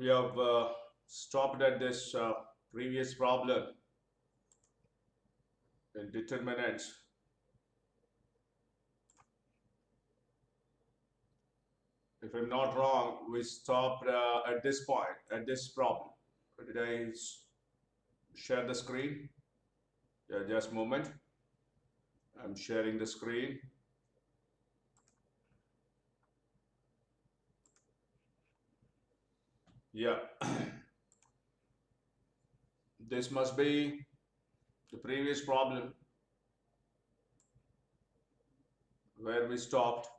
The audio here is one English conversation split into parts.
We have stopped at this previous problem in determinants. If I'm not wrong, we stopped at this point, at this problem. Did I share the screen? Yeah, just a moment. I'm sharing the screen. Yeah. This must be the previous problem where we stopped.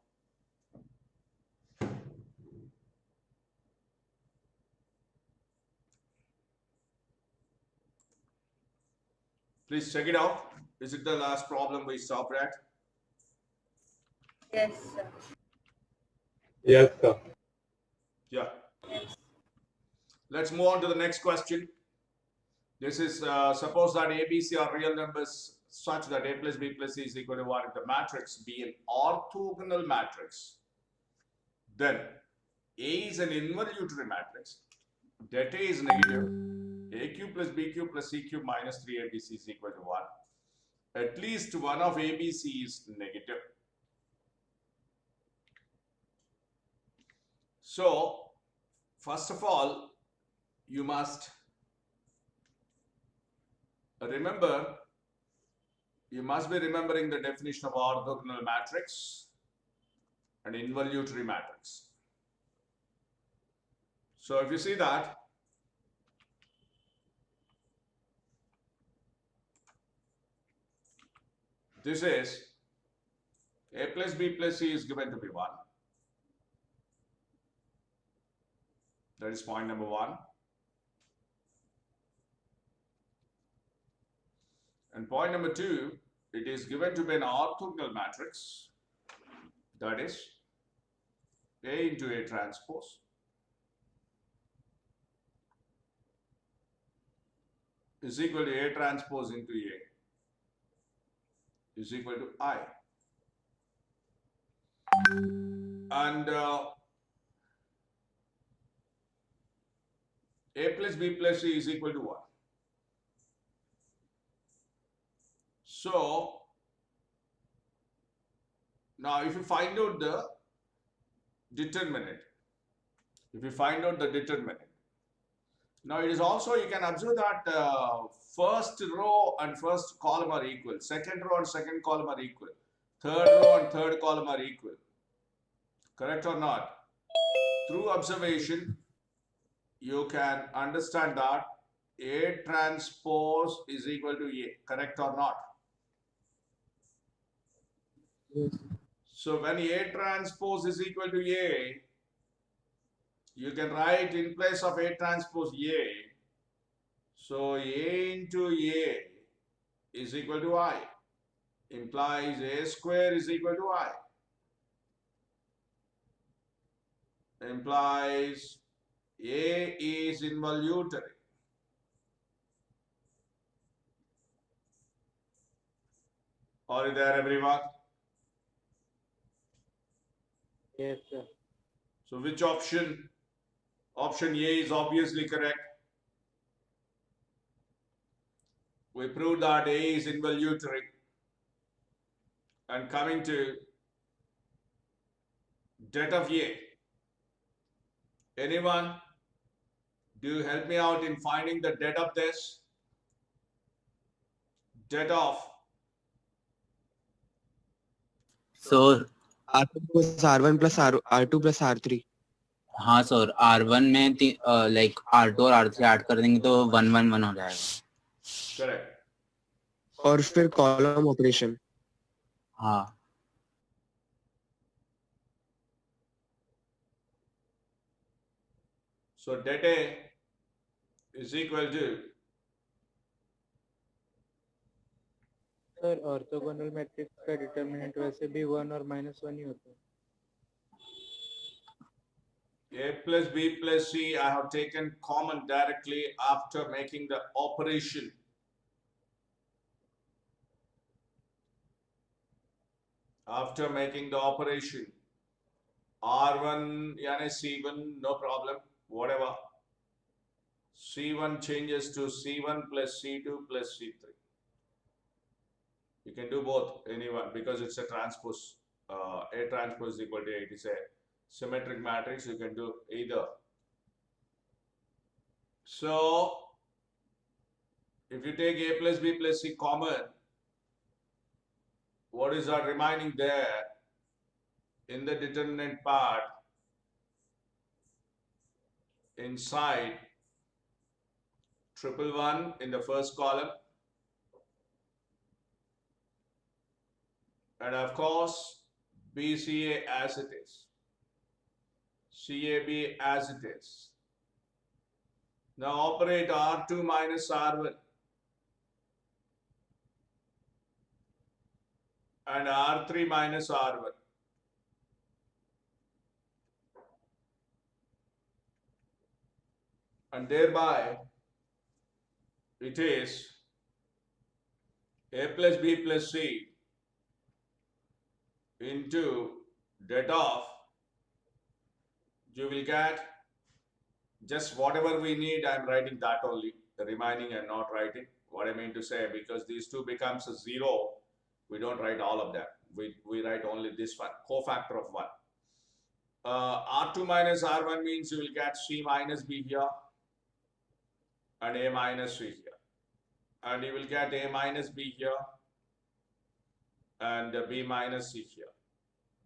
Please check it out. Is it the last problem we stopped at? Yes, sir. Yes, sir. Yeah. Yes. Let's move on to the next question. This is suppose that A, B, C are real numbers such that A plus B plus C is equal to 1. If the matrix be an orthogonal matrix, then A is an involutory matrix, delta A is negative, A cube plus B cube plus C cube minus 3ABC is equal to 1. At least one of ABC is negative. So, first of all, you must remember, you must be remembering the definition of orthogonal matrix and involutory matrix. So if you see that, this is A plus B plus C is given to be 1. That is point number 1. And point number 2, it is given to be an orthogonal matrix, that is A into A transpose is equal to A transpose into A is equal to I. And A plus B plus C is equal to 1. So, now if you find out the determinant, now it is also, you can observe that first row and first column are equal, second row and second column are equal, third row and third column are equal. Correct or not? Through observation, you can understand that A transpose is equal to A. Correct or not? Yes. So when A transpose is equal to A, you can write in place of A transpose A. So A into A is equal to I. Implies A square is equal to I. Implies A is involutory. Are you there, everyone? Yes, sir. So which option? Option A is obviously correct. We proved that A is involutory. And coming to det of A. Anyone? Do you help me out in finding the det of this? Det of So R1 plus R1 plus R2 plus R3. हाँ sir R1 में like R2 और R3 add कर देंगे तो 1 1 1 हो जाएगा। correct. और फिर कॉलम ऑपरेशन। हाँ So det A is equal to sir orthogonal matrix का डिटरमिनेंट वैसे भी 1 और -1 ही होता है। A plus B plus C. I have taken common directly after making the operation. After making the operation, R1 yani C1, no problem, whatever. C1 changes to C1 plus C2 plus C3. You can do both, anyone, because it's a transpose. A transpose is equal to A. It is a symmetric matrix. You can do either. So, if you take A plus B plus C common, what is our remaining there in the determinant part inside triple one in the first column, and of course BCA as it is, CAB as it is. Now operate R2 minus R1 and R3 minus R1. And thereby it is A plus B plus C into det of, you will get just whatever we need. I'm writing that only, the remaining I'm not writing. What I mean to say, because these two becomes a 0, we don't write all of them. We write only this one, cofactor of 1. R2 minus R1 means you will get C minus B here and A minus C here. And you will get A minus B here and B minus C here.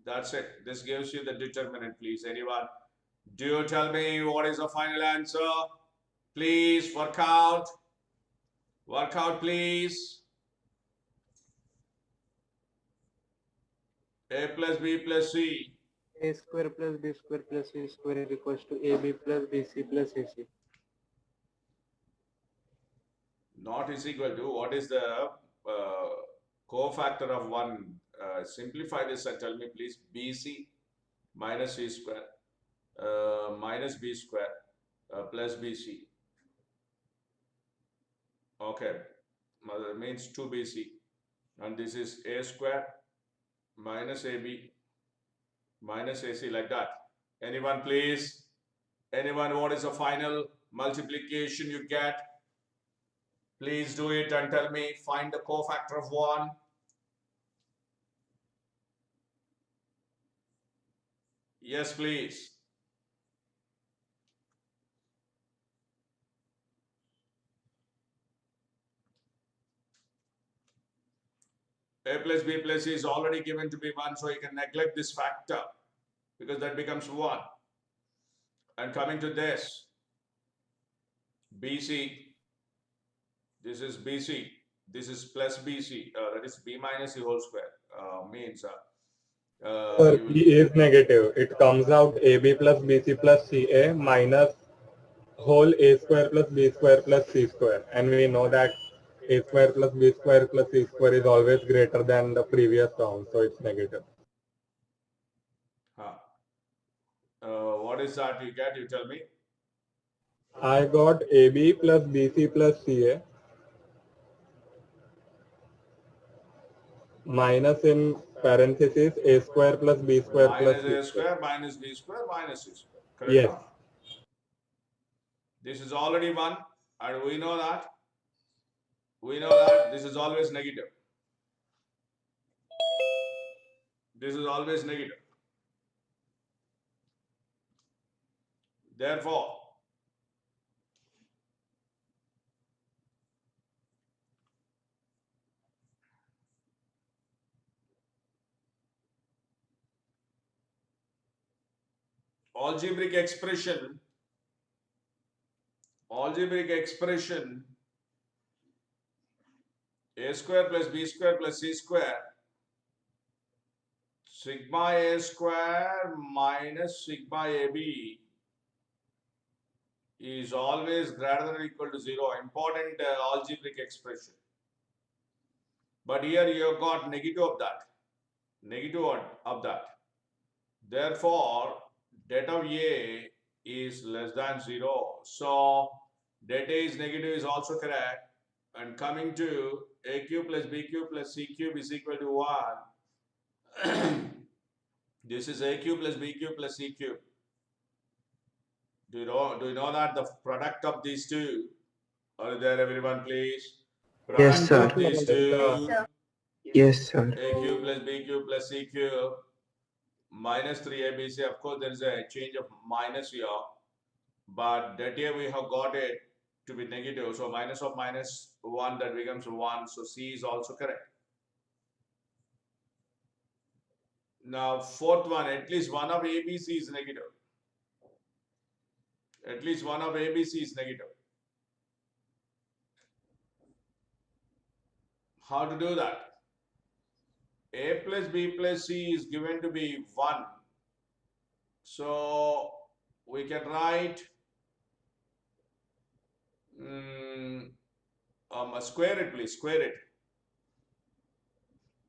That's it. This gives you the determinant, please. Anyone? Do you tell me what is the final answer? Please work out. Work out, please. A plus B plus C. A square plus B square plus C square is equals to AB plus BC plus AC. Not is equal to, what is the cofactor of 1? Simplify this and tell me, please. BC minus C square minus B square plus BC. Okay, that means 2BC. And this is A square minus AB minus AC, like that. Anyone, please? Anyone, what is the final multiplication you get? Please do it and tell me. Find the cofactor of 1. Yes, please. A plus B plus C is already given to be 1, so you can neglect this factor because that becomes 1. And coming to this, BC, this is BC, this is plus BC, that is B minus C whole square, means Sir, P is negative. It comes out AB plus BC plus CA minus whole A square plus B square plus C square. And we know that A square plus B square plus C square is always greater than the previous term. So it's negative. what is that you get? You tell me. I got AB plus BC plus CA minus in parentheses A square plus B square plus Minus C A square minus B square minus C square. Correct? Yes. Now? This is already 1, and we know that. We know that this is always negative. This is always negative. Therefore, algebraic expression A square plus B square plus C square sigma A square minus sigma AB is always greater than or equal to 0. Important algebraic expression. But here you have got negative of that. Negative of that. Therefore, det of A is less than 0. So, det A is negative is also correct. And coming to A cube plus B cube plus C cube is equal to 1. This is A cube plus B cube plus C cube. Do you know that the product of these two? Are you there, everyone, please? Yes, Product of sir. these two, Yes, sir. a cube plus b cube plus c cube minus 3abc. Of course, there is a change of minus here, but that here we have got it to be negative. So minus of minus 1, that becomes 1. So C is also correct. Now, fourth one, at least one of ABC is negative. At least one of ABC is negative. How to do that? A plus B plus C is given to be 1. So we can write square it, please, square it.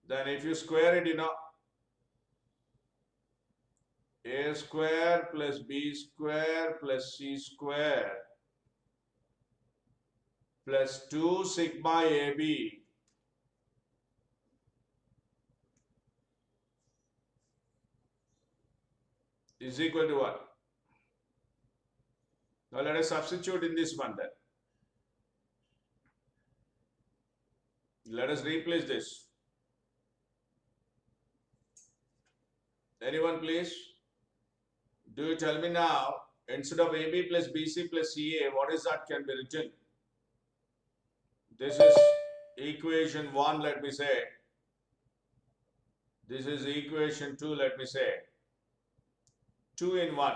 Then if you square it, A square plus B square plus C square plus 2 sigma AB is equal to what? Now let us substitute in this one then. Let us replace this. Anyone please? Do you tell me now, instead of AB plus BC plus CA, what is that can be written? This is equation 1, let me say. This is equation 2, let me say. 2 in 1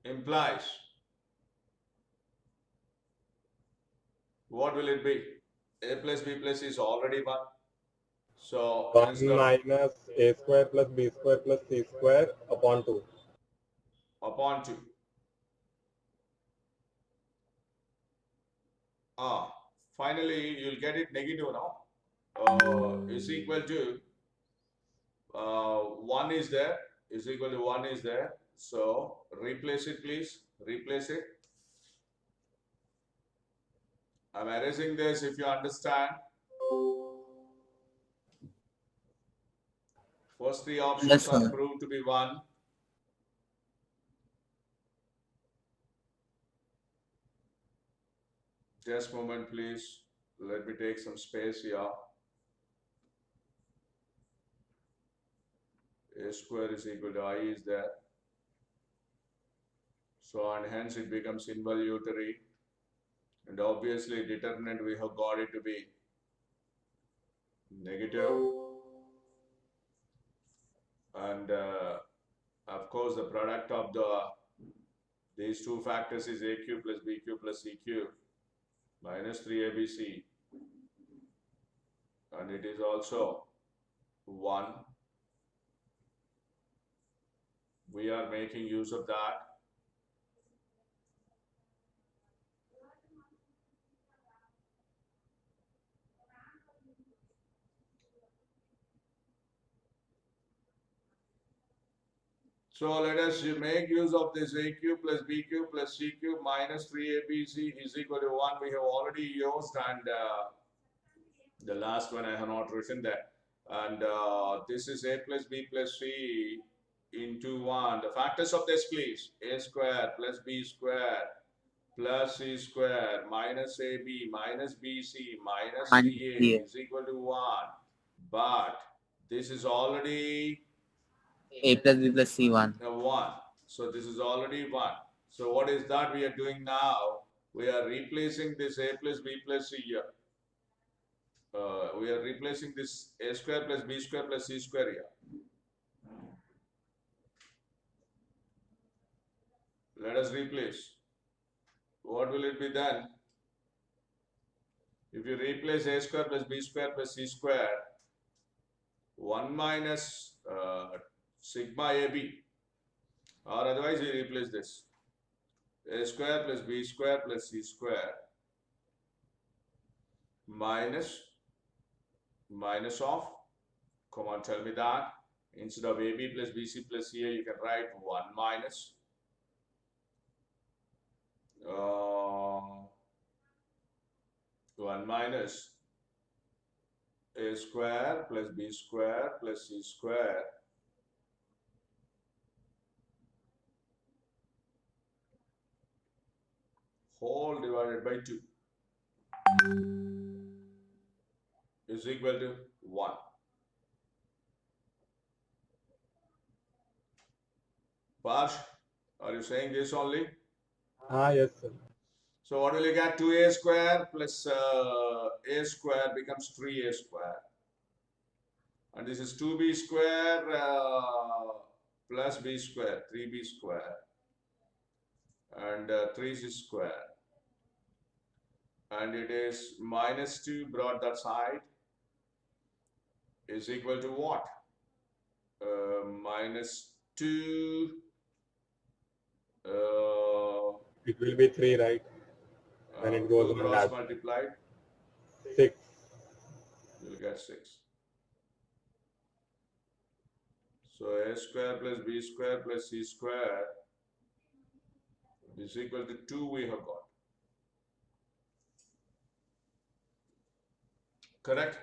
implies, what will it be? A plus B plus C is already 1. So 1 minus a square plus b square plus c square upon 2. Upon 2. Finally, you'll get it negative now. Is equal to 1 is there, is equal to 1 is there. So replace it, please. Replace it. I'm erasing this if you understand. First 3 options Yes, are sir. proved to be 1. Just a moment, please. Let me take some space here. A square is equal to I is there. So, and hence it becomes involutory. And obviously, determinant we have got it to be negative. And of course, the product of these two factors is a cube plus b cube plus c cube minus 3abc. And it is also 1. We are making use of that. So let us make use of this a cube plus b cube plus c cube minus 3abc is equal to 1. We have already used, and the last one I have not written that. And this is a plus b plus c into 1. The factors of this, please. A square plus b square plus c square minus ab minus bc minus ca Yeah. is equal to 1. But this is already A plus B plus C1. 1. So this is already 1. So what is that we are doing now? We are replacing this a plus b plus c here. We are replacing this a square plus b square plus c square here. Let us replace. What will it be then? If you replace a square plus b square plus c square, 1 minus sigma ab, or otherwise we replace this. A square plus b square plus c square minus of, come on, tell me that. Instead of ab plus bc plus ca, you can write 1 minus 1 minus a square plus b square plus c square whole divided by 2 is equal to 1. Parsh, are you saying this only? Yes, sir. So what will you get? 2a square plus a square becomes 3a square. And this is 2b square plus b square, 3b square. And 3c square. And it is minus 2 brought that side is equal to what? Minus 2. It will be 3, right? When it goes 2 on cross that multiplied, 6. you will get 6. So a square plus b square plus c square is equal to 2 we have got. Correct?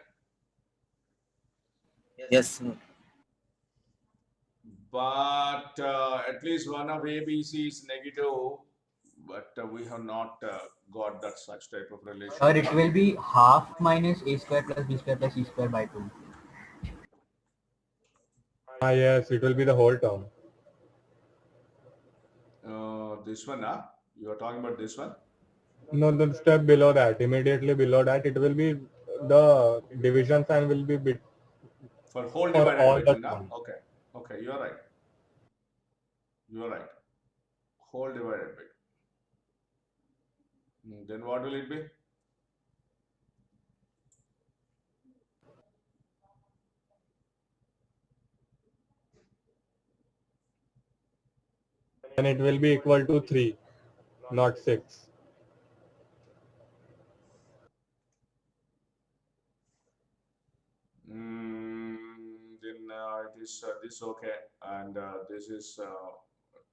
Yes, sir. But at least one of A, B, C is negative, but we have not got that such type of relation. Or it will be half minus a square plus b square plus c square by 2. Yes, it will be the whole term. This one, huh? You are talking about this one? No, the step below that, immediately below that, it will be the division sign will be For whole for divided all by the 2, na? terms. Okay. Okay, you are right. You are right. Whole divided by 2. Then what will it be? And it will be equal to 3, not 6. Then it is this okay, and this is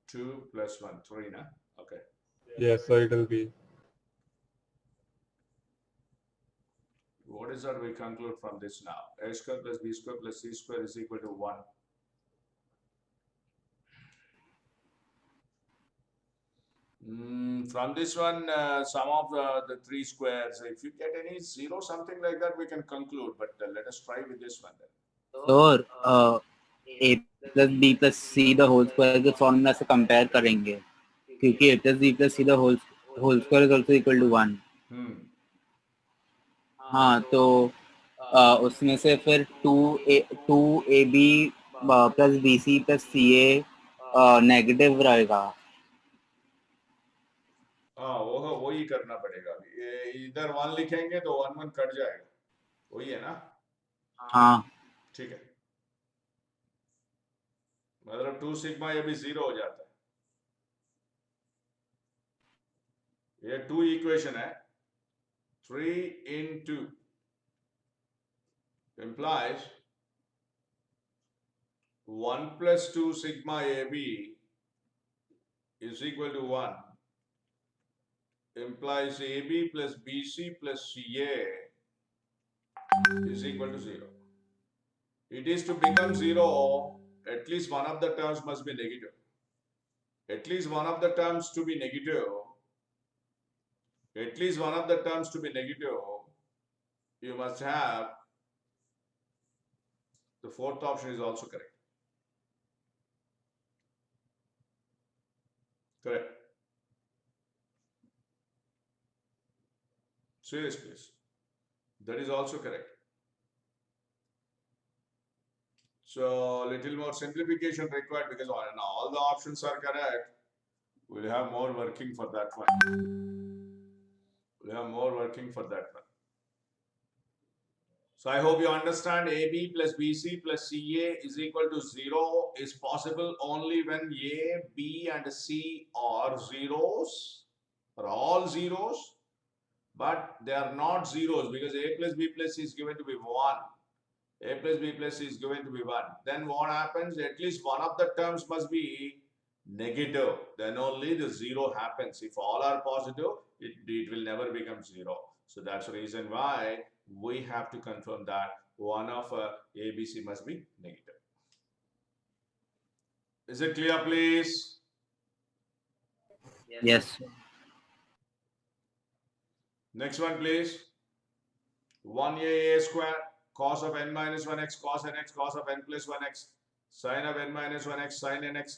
2 plus 1, 3, na? Okay. Yes, so it will be. What is that we conclude from this now? A square plus b square plus c square is equal to 1. From this one, sum of the 3 squares, if you get any 0, something like that, we can conclude. But let us try with this one then. Sir a plus b plus c the whole square के formula से compare करेंगे क्योंकि a plus b plus c the whole square is also equal to 1. हाँ तो उसमें से फिर 2ab plus bc plus ca negative रहेगा. हाँ वो वही करना पड़ेगा. इधर 1 लिखेंगे तो 1 1 कट जाएगा. वही है ना? हाँ ठीक है. मतलब 2 सिग्मा ये भी 0 हो जाता है. ये 2 इक्वेशन है. 3 into implies 1 plus 2 sigma AB is equal to 1 implies AB plus BC plus CA is equal to 0. It is to become 0, at least one of the terms must be negative. At least one of the terms to be negative. At least one of the terms to be negative, you must have the fourth option is also correct. Correct. Say this, please. That is also correct. So little more simplification required because now all the options are correct. We'll have more working for that one. We'll have more working for that one. So I hope you understand AB plus BC plus CA is equal to 0 is possible only when A, B and C are zeros, are all zeros, but they are not zeros because A plus B plus C is given to be 1. A plus B plus C is given to be 1. Then what happens? At least one of the terms must be negative. Then only the 0 happens. If all are positive, it will never become 0. So that's the reason why we have to confirm that one of ABC must be negative. Is it clear, please? yes. Next one, please. 1a square cos of n minus 1x cos nx cos of n plus 1x sin of n minus 1x sin nx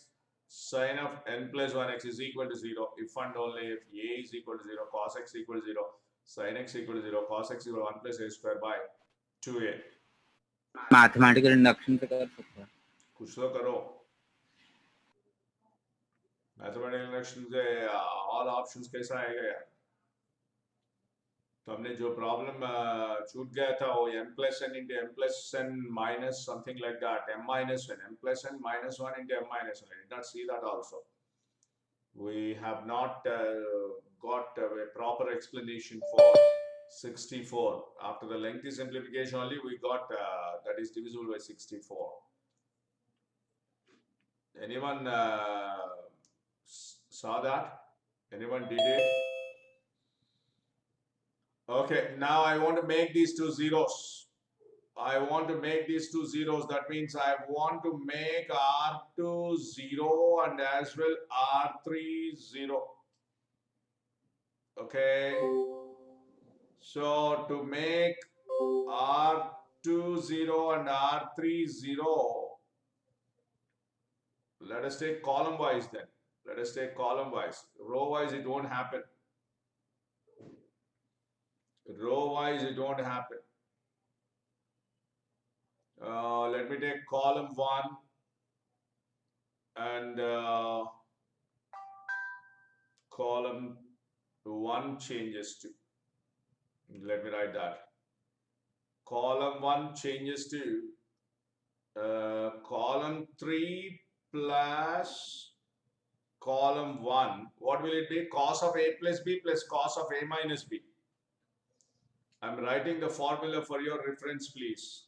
sin of n plus 1x is equal to 0 if and only if a is equal to 0, cos x equal to 0, sin x equal to 0, cos x equal to 1 plus a square by 2a. Mathematical induction से कर सकते हैं. कुछ तो करो. Mathematical induction से all options कैसा आएगा यार? तो हमने जो प्रॉब्लम छूट गया था वो m plus n into m plus n minus something like that, m minus n, m plus n minus 1 into m minus n. I did not see that also. We have not got a proper explanation for 64. After the lengthy simplification only we got that is divisible by 64. Anyone saw that? Anyone did it? Okay, now I want to make these two zeros. I want to make these two zeros. That means I want to make R2 0 and as well R3 0. Okay. So to make R2 0 and R3 0, let us take column wise then. Let us take column wise. Row wise it won't happen. Row wise it won't happen. Let me take column 1 and column 1 changes to, let me write that. Column 1 changes to column 3 plus column 1. What will it be? Cos of a plus b plus cos of a minus b. I'm writing the formula for your reference, please.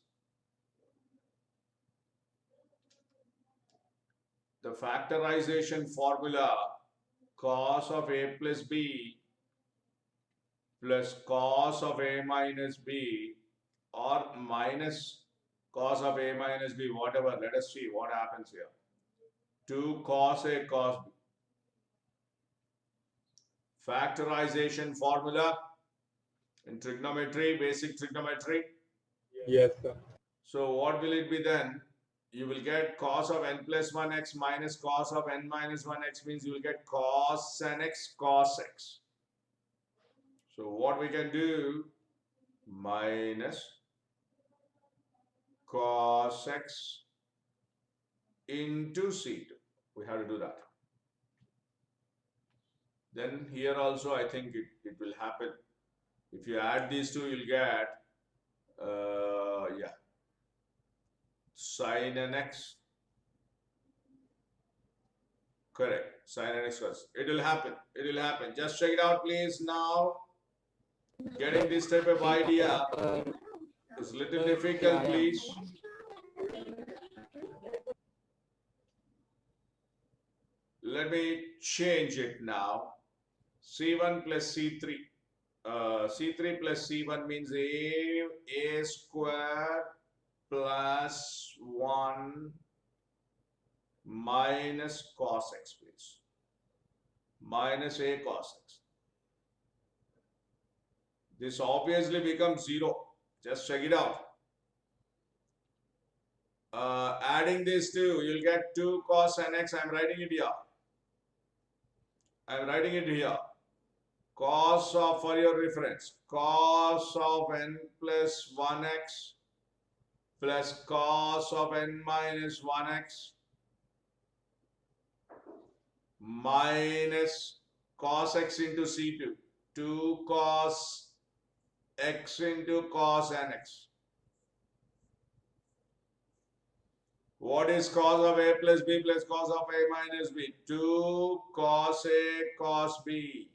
The factorization formula, cos of a plus b plus cos of a minus b or minus cos of a minus b, whatever. Let us see what happens here. 2 cos a cos b. Factorization formula in trigonometry, basic trigonometry. Yes, sir. So what will it be then? You will get cos of n plus 1x minus cos of n minus 1x means you will get cos nx cos x. So what we can do, minus cos x into c2. We have to do that. Then here also I think it will happen. If you add these two, you'll get yeah, sin nx. Correct. Sin nx first. It will happen. It will happen. Just check it out, please. Now, getting this type of idea is little difficult, please. Let me change it now. C1 plus C3. C3 plus C1 means A square plus 1 minus cos x, please. Minus a cos x. This obviously becomes 0. Just check it out. Adding these two, you'll get 2 cos nx. I'm writing it here. I'm writing it here. Cos of, for your reference, cos of n plus 1x plus cos of n minus 1x minus cos x into c2. 2 cos x into cos nx. What is cos of a plus b plus cos of a minus b? 2 cos a cos b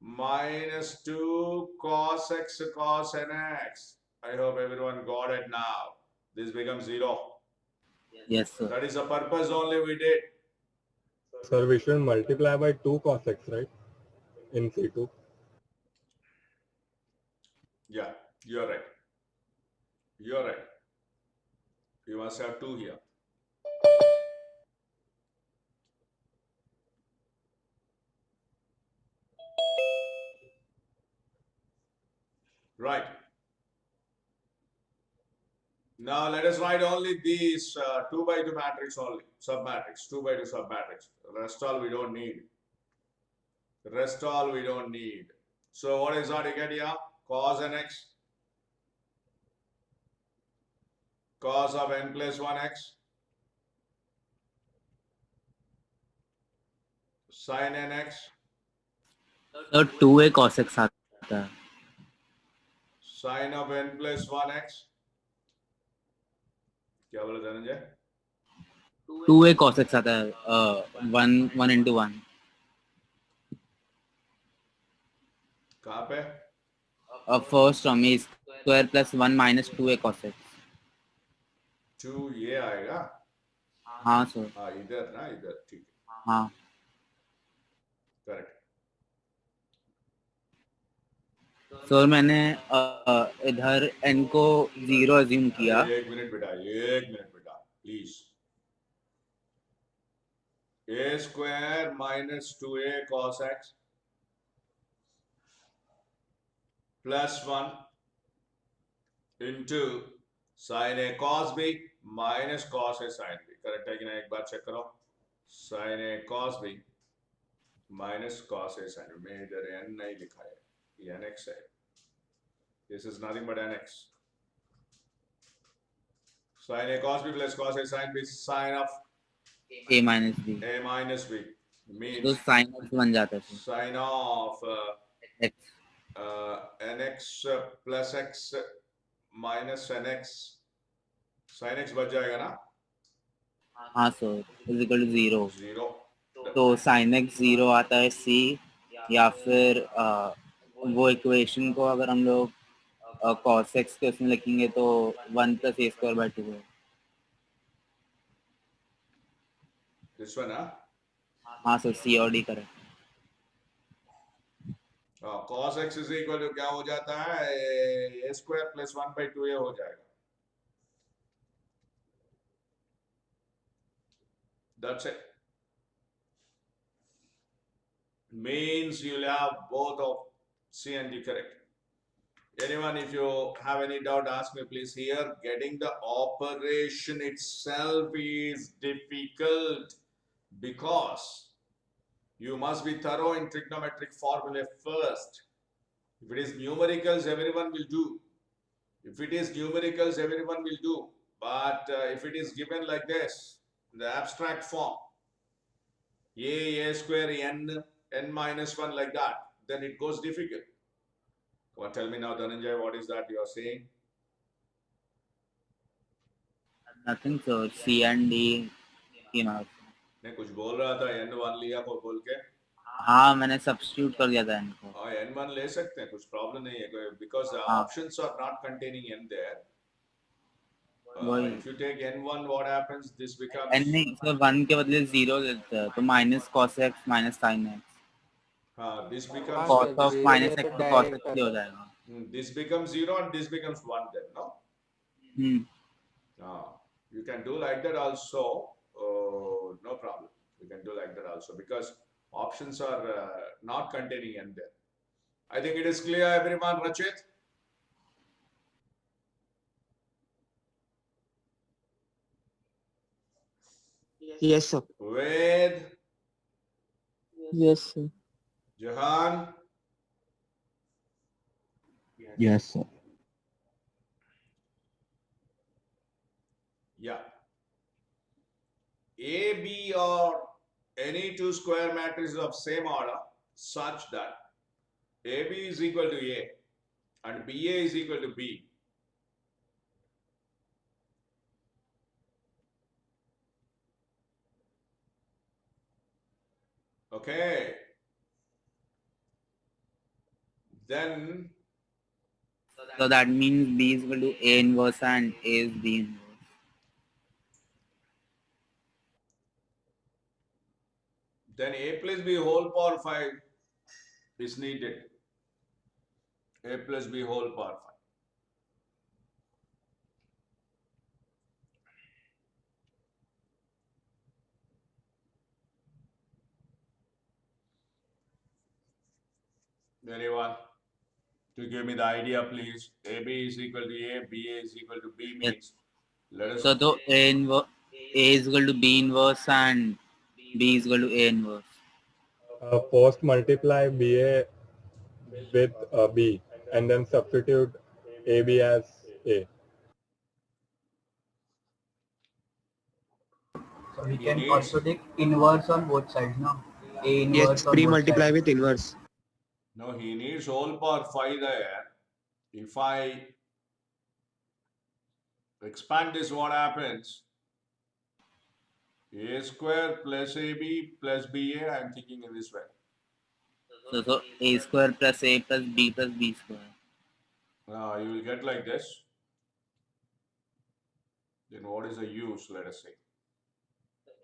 minus 2 cos x cos nx. I hope everyone got it now. This becomes 0. Yes, sir. That is the purpose only we did. Sir, we should multiply by 2 cos x, right? In C2. Yeah, you're right. You're right. You must have 2 here. Right. Now let us write only these 2 by 2 matrix only, submatrix, 2 by 2 submatrix. Rest all we don't need. Rest all we don't need. So what is that you get here? Cos nx, cos of n plus 1x, sin nx, तो 2a cos x आता है. sin of n plus 1x. क्या बोला Dhananjay? 2a cos x आता है. 1 into 1. कहाँ पे? First term a square plus 1 minus 2a cos x. 2 ये आएगा. हाँ सर. हाँ इधर ना, इधर ठीक है. हाँ. करेक्ट. सर मैंने इधर n को 0 अज्यूम किया. एक मिनट बेटा, please. a square minus 2a cos x plus 1 into sin a cos b minus cos a sin b. Correct है कि नहीं? एक बार चेक करो. sin a cos b minus cos a sin b. मैं इधर n नहीं लिखा है, ये nx है. This is nothing but nx. Sin a cos b plus cos a sin b, sin of a minus b. a minus b तो means sin x बन जाता है. sin of x. nx plus x minus nx. sin x बच जाएगा ना? हाँ sir. Is equal to 0. 0. तो sin x 0 आता है c, या फिर वो इक्वेशन को अगर हम लोग cos x के उसमें लिखेंगे तो 1 plus a square by 2 है. This one, huh? हाँ सर. c और d correct. Cos x is equal to क्या हो जाता है? a square plus 1 by 2a हो जाएगा. That's it. Means you'll have both of C and D correct. Anyone, if you have any doubt, ask me please. Here, getting the operation itself is difficult because you must be thorough in trigonometric formula first. If it is numericals, everyone will do. If it is numericals, everyone will do. But if it is given like this, the abstract form, a square, n minus 1 like that, then it goes difficult. Come on, tell me now, Dhananjay, what is that you are saying? Nothing sir. c and d came out. मैं कुछ बोल रहा था n1 लिया को बोल के. हाँ मैंने सब्स्टिट्यूट कर दिया था n को. हाँ n1 ले सकते हैं, कुछ प्रॉब्लम नहीं है, because the हाँ. options are not containing n there. वही. If you take n1, what happens? This becomes n नहीं सर 1 के बदले 0 लेते हैं तो minus cos x minus sin x. this हाँ becomes cos sir, of zero minus है x तो तो cos direct x ही हो जाएगा. this becomes 0 and this becomes 1 then, no? You can do like that also. No problem. You can do like that also because options are not containing n there. I think it is clear, everyone. Rachit? Yes, sir. Ved? Yes, sir. Jahan? Yes, sir. Yeah. A, B or any two square matrices of same order such that AB is equal to A and BA is equal to B. Okay. Then So that means b is equal to a inverse and a is b inverse. then A plus B whole power 5 is needed. A plus B whole power 5. Anyone? to give me the idea, please. AB is equal to A, BA is equal to B means, let us, So the A is equal to B inverse and B is equal to A inverse. First multiply BA with B and then substitute AB as A. So we He can needs- also take inverse on both sides, no? A inverse Yes, on both pre-multiply sides. with inverse. no, he needs whole power 5 there. If I expand this, what happens? A square plus AB plus BA, I'm thinking in this way. So A square plus A plus B square. You will get like this. Then what is the use, let us say?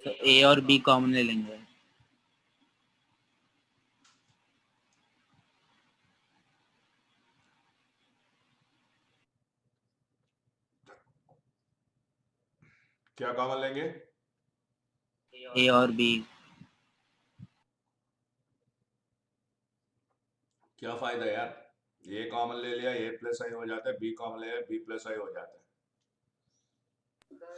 So A और B common ले लेंगे. क्या common लेंगे? A और B. क्या फायदा यार? ए common ले लिया, ए प्लस आई हो जाता है, बी कॉमन ले लिया, बी प्लस आई हो जाता है.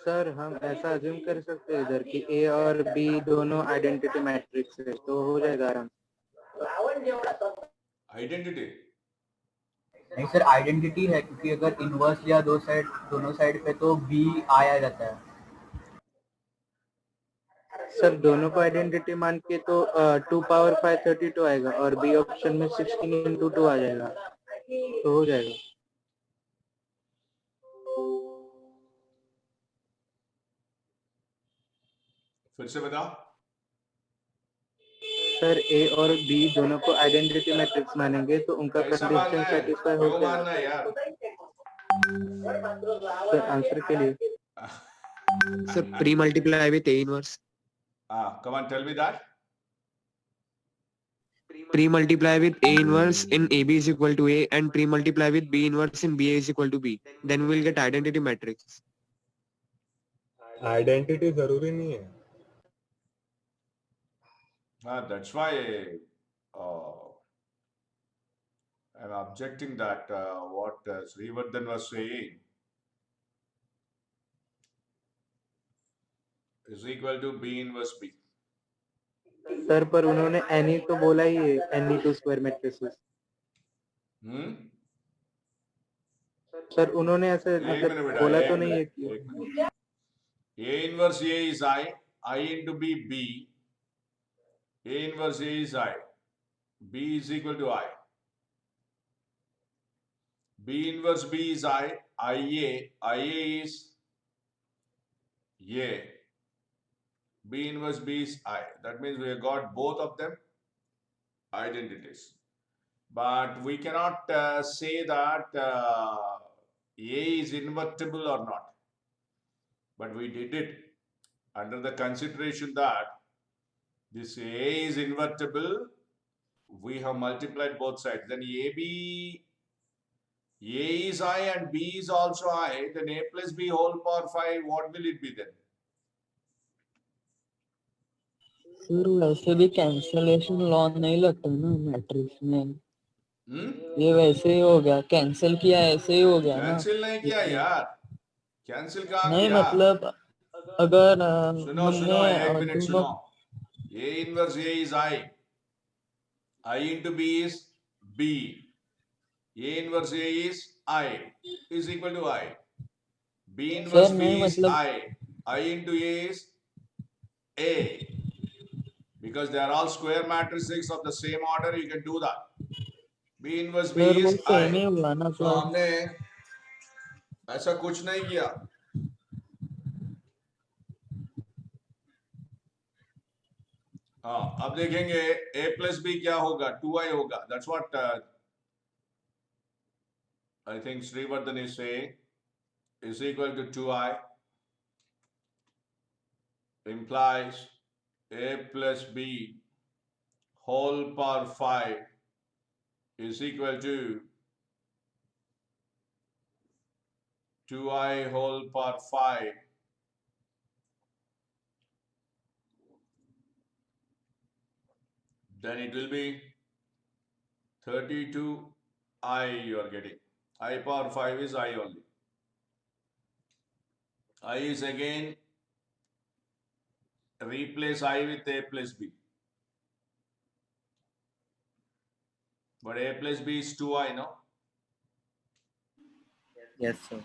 सर हम ऐसा अज्यूम कर सकते हैं इधर कि ए और बी दोनों आइडेंटिटी मैट्रिक्स है तो हो जाएगा आराम से. आइडेंटिटी नहीं सर, आइडेंटिटी है क्योंकि अगर इनवर्स लिया दोनों साइड पे तो बी आ जाता है. सर दोनों को आइडेंटिटी मान के तो 2 पावर 5 32 आएगा और बी ऑप्शन में 16 into 2 आ जाएगा तो हो जाएगा. फिर से बता. सर ए और बी दोनों को आइडेंटिटी मैट्रिक्स मानेंगे तो उनका ऐसा मानना कंडीशन है, सेटिस्फाई हो क्यों मानना है जाएगा. यार? सर आंसर के लिए. Sir, pre-multiply with A inverse. Come on, tell me that. Pre-multiply with A inverse in AB is equal to A and pre-multiply with B inverse in BA is equal to B. Then we will get identity matrix. Identity जरूरी नहीं है. That's why I'm objecting that what Srivardhan was saying is equal to B inverse B. Sir पर उन्होंने any तो बोला ही है, any two square matrices. Hmm? Sir उन्होंने ऐसे एक मिनट मतलब बेटा, बोला एक तो नहीं है मिनट, कि एक minute. A inverse A is I into B, B. A inverse A is I. B is equal to I. B inverse B is IA is A. B inverse B is I. That means we have got both of them identities. But we cannot say that A is invertible or not. But we did it under the consideration that this A is invertible. We have multiplied both sides. Then A is I and B is also I. Then A plus B whole power 5, what will it be then? Sir वैसे भी cancellation law नहीं लगता ना matrix में. ये वैसे ही हो गया, कैंसिल किया ऐसे ही हो गया ना. कैंसिल नहीं किया यार. कैंसिल कहाँ नहीं किया? मतलब अगर सुनो सुनो, एक मिनट दोनों सुनो. A inverse A is I. I into B is B. A inverse A is I is equal to I. B inverse sir B नहीं is मतलब I into A is A. Because they are all square matrices of the same order, you can do that. B inverse B sir वो is same he I. हुआ ना So sir. हमने ऐसा कुछ नहीं किया. हाँ, अब देखेंगे A plus B क्या होगा? 2I होगा. That's what I think Srivardhan is saying is equal to 2I implies A plus B whole power 5 is equal to 2I whole power 5 then it will be 32 I you are getting. I power 5 is I only. I is again replace I with A plus B. But A plus B is 2I, no? Yes, sir.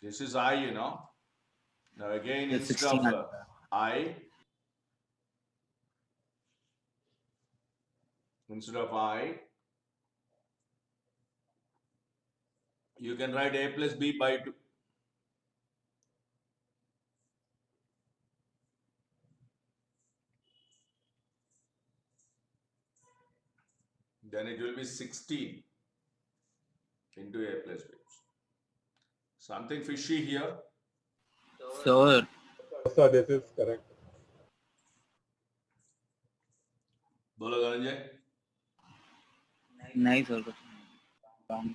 This is I, you know. Now again, The instead 16 of I, you can write A plus B by 2. Then it will be 16 into A plus B. Something fishy here. Sir, So this is correct. Bolo Dhananjay. नहीं sir. कुछ नहीं.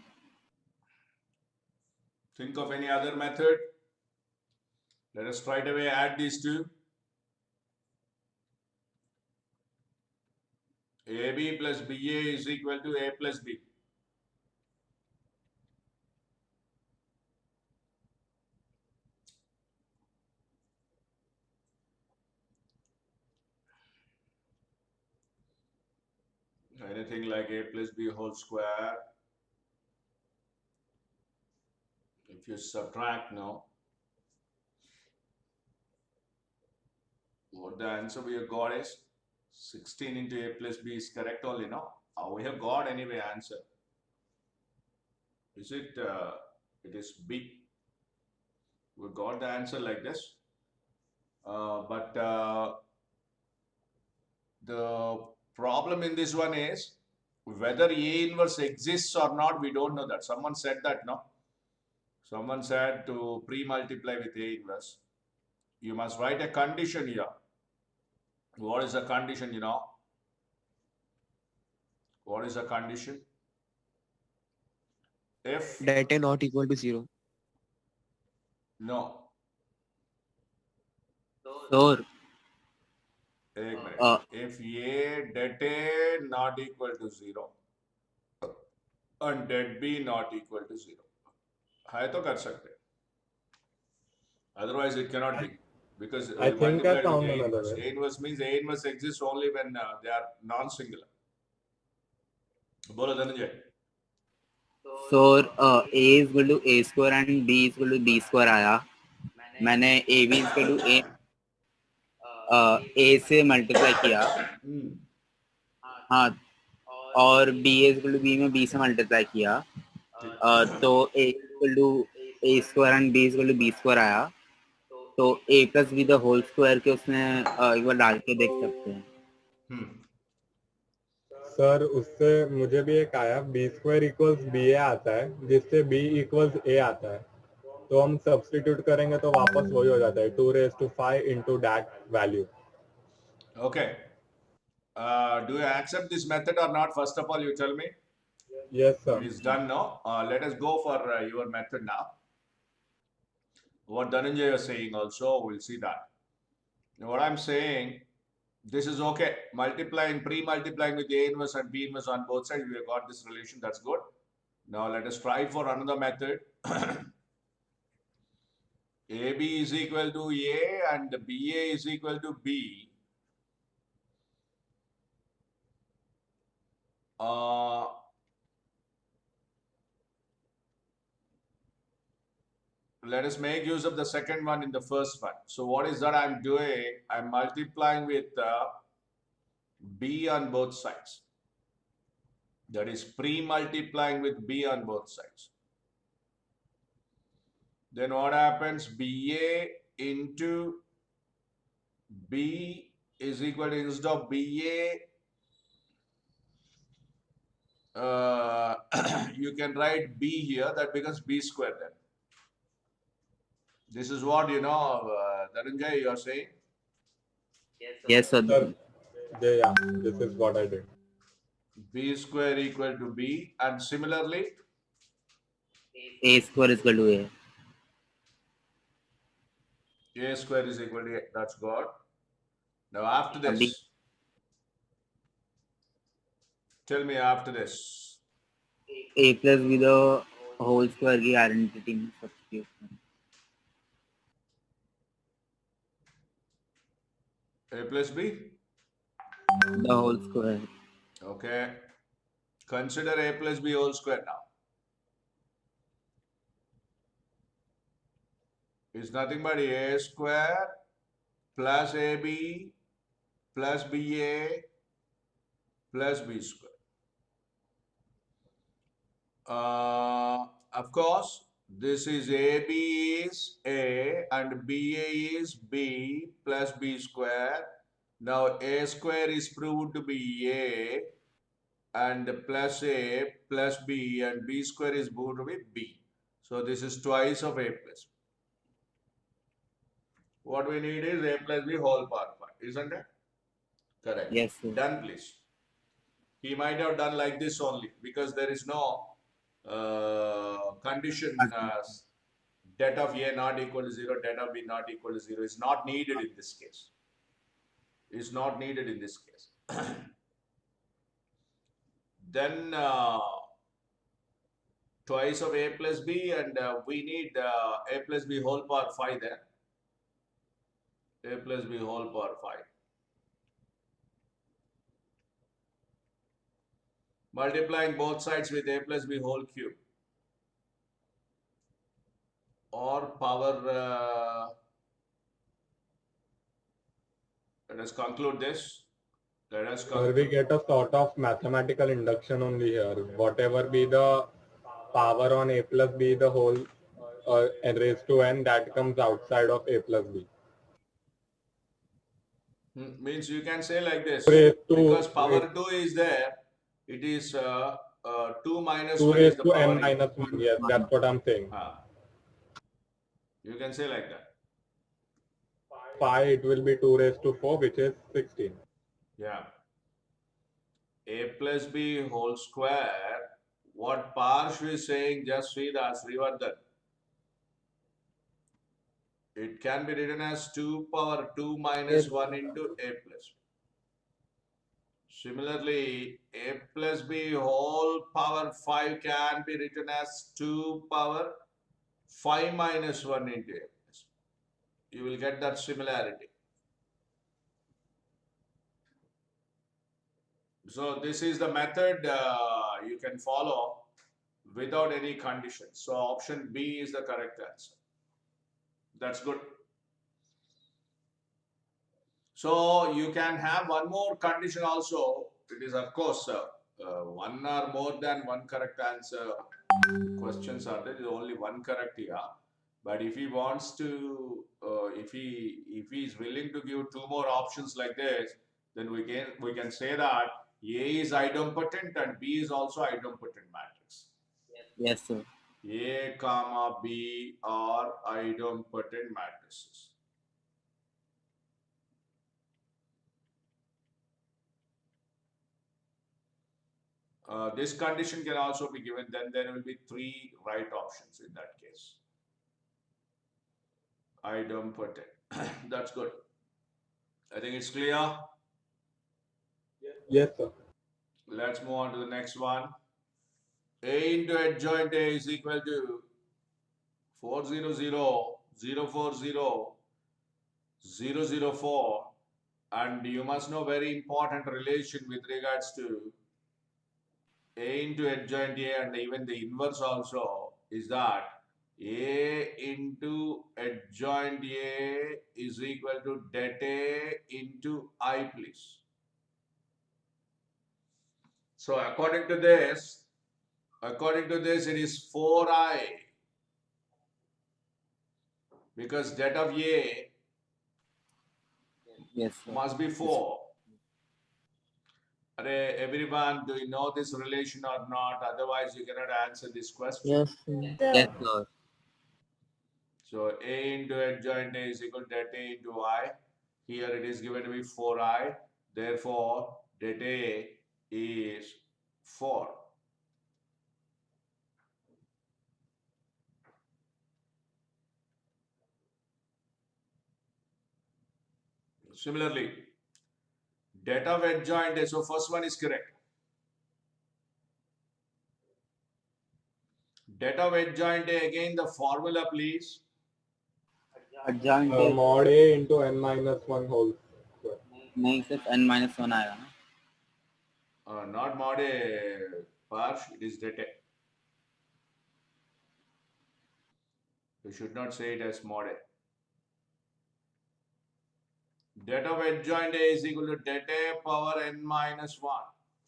Think of any other method. Let us straight away add these two. AB plus BA is equal to A plus B. Anything like A plus B whole square. If you subtract now, what the answer we have got is 16 into A plus B is correct only, no? We have got anyway answer. Is it, it is B. We got the answer like this. But the problem in this one is whether A inverse exists or not, we don't know that. Someone said that, no? Someone said to pre-multiply with A inverse. You must write a condition here. What is the condition, you know? What is the condition? If that A not equal to 0. no, Sir, एक minute. If A det A not equal to 0 and det B not equal to 0, है तो कर सकते. Otherwise, it cannot be because I think I multiplied found with A another inverse. way. A inverse means A inverse exists only when they are non-singular. बोलो Dhananjay. sir, A is equal to A square and B is equal to B square आया. मैंने AB is equal to A से multiply किया. हाँ. और B is equal to B में B से multiply किया. तो A is equal to A square and B is equal to B square आया. तो A plus B the whole square के उसमें एक बार डाल के देख सकते हैं. सर उससे मुझे भी एक आया बी स्क्वायर इक्वल्स बी ए आता है जिससे बी इक्वल्स ए आता है तो हम सब्स्टिट्यूट करेंगे तो वापस वही हो जाता है 2⁵ into that value. Okay. Do you accept this method or not? First of all, you tell me. Yes sir. It is done now. Let us go for your method now. What Dhananjay is saying also, we'll see that. What I'm saying, this is okay. Multiplying, pre-multiplying with A inverse and B inverse on both sides, we have got this relation. That's good. Now let us try for another method. AB is equal to A and BA is equal to B. Let us make use of the second one in the first one. So what is that I'm doing? I'm multiplying with B on both sides. That is pre-multiplying with B on both sides. Then what happens? BA into B is equal to, instead of BA, you can write B here. That becomes B square then. This is what, you know, Dhananjay, you are saying? Yes sir. Sir, yeah, this is what I did. B square equal to B, and similarly, A square is equal to A. A square is equal to A. That's good. Now after this, tell me after this. a plus b the whole square की identity में substitute A plus B. the whole square. Okay. Consider A plus B whole square now. It's nothing but A square plus AB plus BA plus B square. Of course, this is AB is A and BA is B plus B square. Now A square is proved to be A and plus A plus B and B square is proved to be B. So this is twice of A plus B. What we need is A plus B whole power 5, isn't it? Correct. Yes, sir. Done, please. He might have done like this only because there is no condition det of A not equal to 0, det of B not equal to 0 is not needed in this case. Is not needed in this case. Then twice of A plus B and we need A plus B whole power 5 there. A plus B whole power 5. Multiplying both sides with A plus B whole cube. Or power, let us conclude this. Let us Or conclude. we get a sort of mathematical induction only here. Whatever be the power on A plus B, the whole n raised to n, that comes outside of A plus B. Means you can say like this. Raised to, Because power 2 is there, it is 2 minus 2 1 is raised the to power. n minus 1. Yes, that's what I'm saying. You can say like that. 5, it will be 2 raised to 4, which is 16. Yeah. A plus B whole square. What Parsh is saying, just see that Srivardhan. It can be written as 2 power 2 minus 1 into A plus B. Similarly, A plus B whole power 5 can be written as 2 power 5 minus 1 into A plus B. You will get that similarity. So this is the method you can follow without any conditions. So option B is the correct answer. That's good. So you can have one more condition also. It is of course one or more than one correct answer questions are there. There is only one correct here. But if he wants to, if he is willing to give two more options like this, then we can say that A is idempotent and B is also idempotent matrix. Yes, sir. A comma B are idempotent matrices. This condition can also be given, then there will be three right options in that case. Idempotent. That's good. I think it's clear. Yes, sir. Let's move on to the next one. A into adjoint A is equal to 400, 040, 004. And you must know very important relation with regards to A into adjoint A and even the inverse also is that A into adjoint A is equal to det A into I, please. So according to this, it is 4I because det of A Yes, sir. must be 4. Everyone, do you know this relation or not? Otherwise, you cannot answer this question. Yes, sir. Yes, sir. So A into adjoint A is equal to det A into I. Here it is given to be 4I. Therefore, det A is 4. Similarly, det of adjoint A, so first one is correct. Debt of adjoint A, again the formula please. adjoint mod A into n minus 1 whole square. नहीं सिर्फ n minus 1 आएगा ना. Not mod A, Parsh, it is debt A. You should not say it as mod A. Debt of adjoint A is equal to debt A power n minus 1.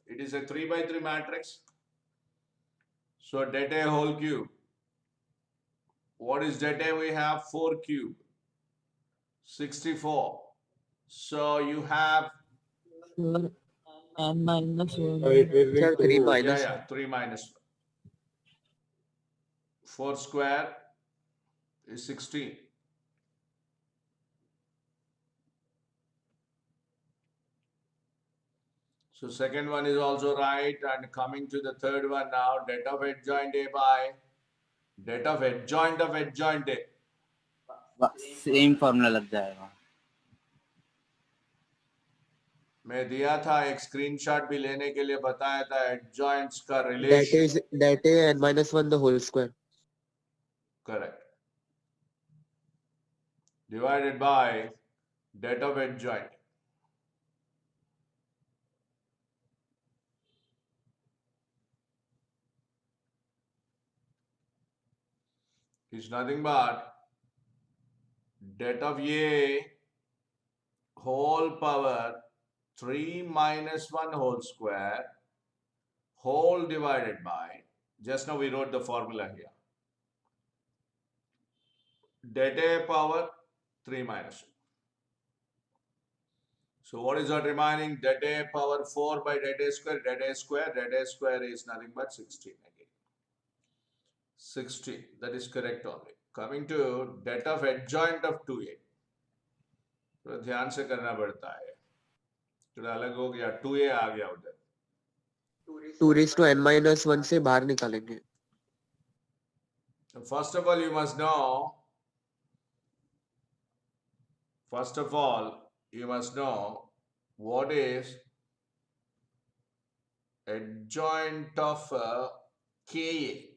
It is a 3 by 3 matrix. So debt A whole cube. What is debt A? We have 4 cube. 64. So you have Sir, n minus So 1. it will be Sir, 3 2. minus yeah, 3 minus 4 square is 16. So second one is also right, and coming to the third one now, debt of adjoint A by debt of adjoint A. Same formula लग जाएगा. मैं दिया था एक screenshot भी लेने के लिए बताया था adjoints का that relation. is that a n minus 1 the whole square. Correct. Divided by debt of adjoint. Is nothing but debt of A whole power 3 minus 1 whole square whole divided by, just now we wrote the formula here, debt A power 3 minus 1. So what is that remaining? Debt A power 4 by debt A square. Debt A square is nothing but 16 again. 16, that is correct only. Coming to debt of adjoint of 2A. तो ध्यान से करना पड़ता है. थोड़ा अलग हो गया, 2A आ गया उधर. 2 raised to n minus 1 से बाहर निकालेंगे. First of all, you must know what is adjoint of KA.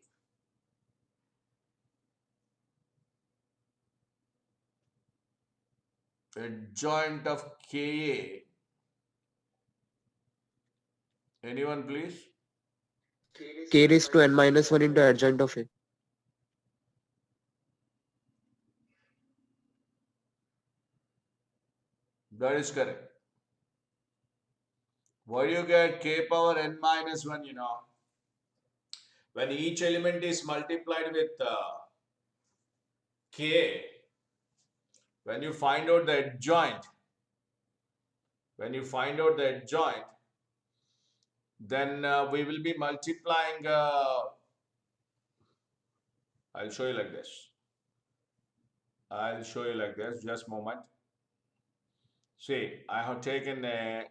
Adjoint of KA. Anyone please? K raised to n minus 1 into adjoint of a. That is correct. Why do you get K power n minus 1, When each element is multiplied with K, when you find out the adjoint, then we will be multiplying, I'll show you like this, just a moment. See, I have taken a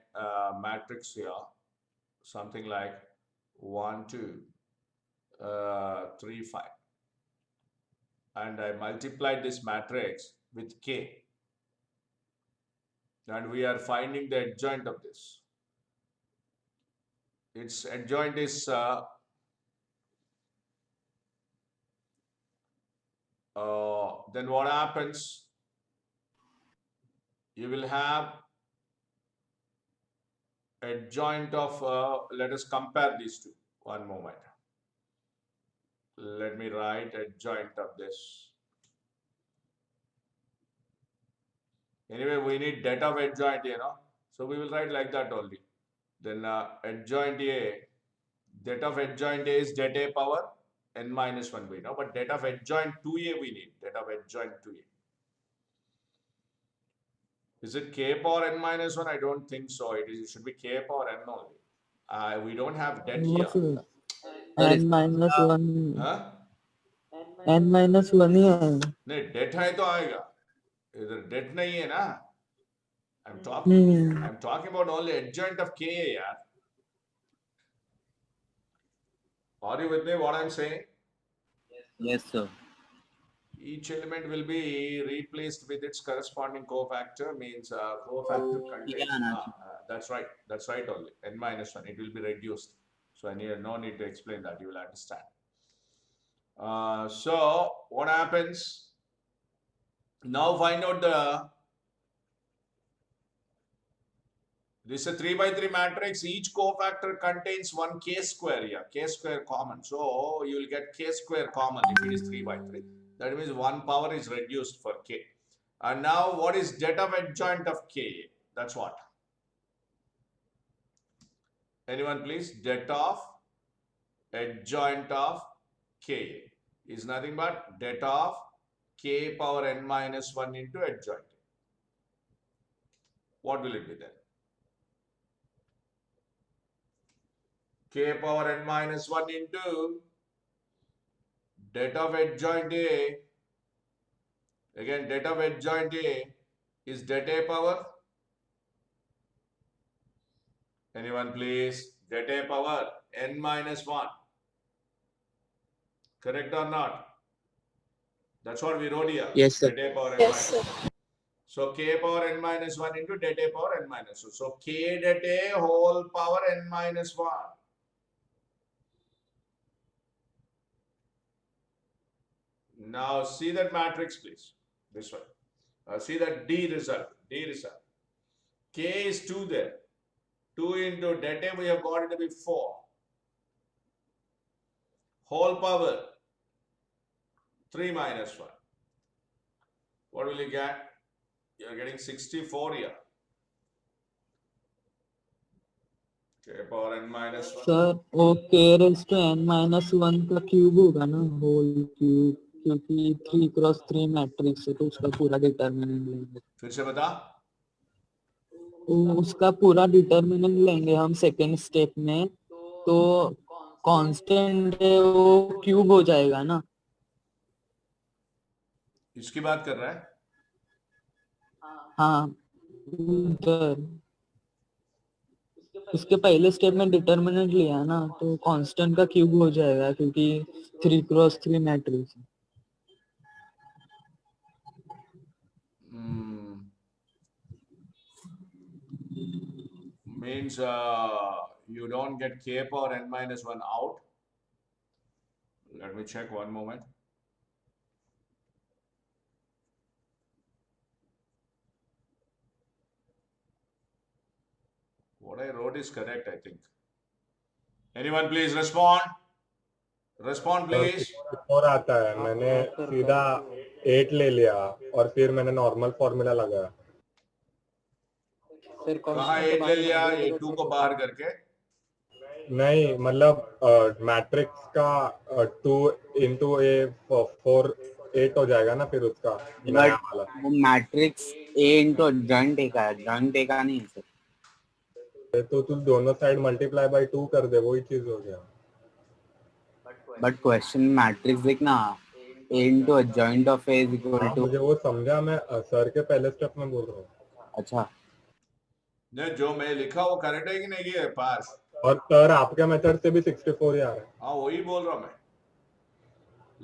matrix here, something like 1, 2, 3, 5. And I multiplied this matrix with K. And we are finding the adjoint of this. Its adjoint is then what happens? You will have adjoint of, let us compare these two. One moment. Let me write adjoint of this. Anyway, we need debt of adjoint, So we will write like that only. Then adjoint A, debt of adjoint A is debt A power n minus 1 we know, but debt of adjoint 2A we need, debt of adjoint 2A. Is it K power n minus 1? I don't think so. It should be K power n only. We don't have debt No, here. sir. n minus 1. Huh? n minus 1 ही आएगा. नहीं, debt है तो आएगा. इधर debt नहीं है ना. I'm talking about only adjoint of KA, yaar. Are you with me what I'm saying? Yes, sir. Each element will be replaced with its corresponding cofactor, means cofactor contains. That's right only. N minus 1, it will be reduced. So no need to explain that, you will understand. So what happens? Now find out this is a 3 by 3 matrix. Each cofactor contains one k square here, k square common. So you will get k square common if it is 3 by 3. That means one power is reduced for k. And now what is det of adjoint of k? That's what? Anyone please? Det of adjoint of k is nothing but det of k power n minus 1 into adjoint. What will it be then? K power n minus 1 into det of adjoint A. Again, det of adjoint A is det A power. Anyone please? Det A power n minus 1. Correct or not? That's what we wrote here. Yes, sir. Det A power n minus 1. So k power n minus 1 into det A power n minus 1. So k det A whole power n minus 1. Now see that matrix, please. This one. See that D result. D result. K is 2 there. 2 into det A we have got it to be 4. Whole power 3 minus 1. What will you get? You are getting 64 here. K power n minus 1. Sir वो k raise to n minus 1 का cube होगा ना, whole cube, क्योंकि 3x3 matrix है तो उसका पूरा determinant लेंगे। फिर से बता। उसका पूरा डिटर्मिनेंट लेंगे हम सेकेंड स्टेप में, तो कांस्टेंट है वो क्यूब हो जाएगा ना। इसकी बात कर रहा है? हाँ, उधर उसके पहले स्टेप में डिटर्मिनेंट लिया ना, तो कांस्टेंट का क्यूब हो जाएगा क्योंकि 3x3 matrix. Means you don't get k power n minus 1 out. Let me check one moment. What I wrote is correct, I think. Anyone please respond? Respond please. और आता है, मैंने सीधा 8 ले लिया और फिर मैंने नॉर्मल फॉर्मूला लगाया। कहाँ 8 ले लिया? ये 2 को बाहर करके? नहीं, मतलब मैट्रिक्स का 2 into a 4 8 हो जाएगा ना फिर उसका नया वाला। वो matrix A into adjoint A का है, adjoint A का नहीं है सर। तो तू दोनों साइड मल्टीप्लाई बाय 2 कर दे, वही चीज हो गया। बट क्वेश्चन मैट्रिक्स देखना, A into adjoint of A is equal to। मुझे वो समझा, मैं सर के पहले स्टेप में बोल रहा हूँ। अच्छा, नहीं, जो मैं लिखा वो करेक्ट है कि नहीं है पास? और सर आपके मेथड से भी 64 ही आ रहा है। हाँ वही बोल रहा हूँ मैं,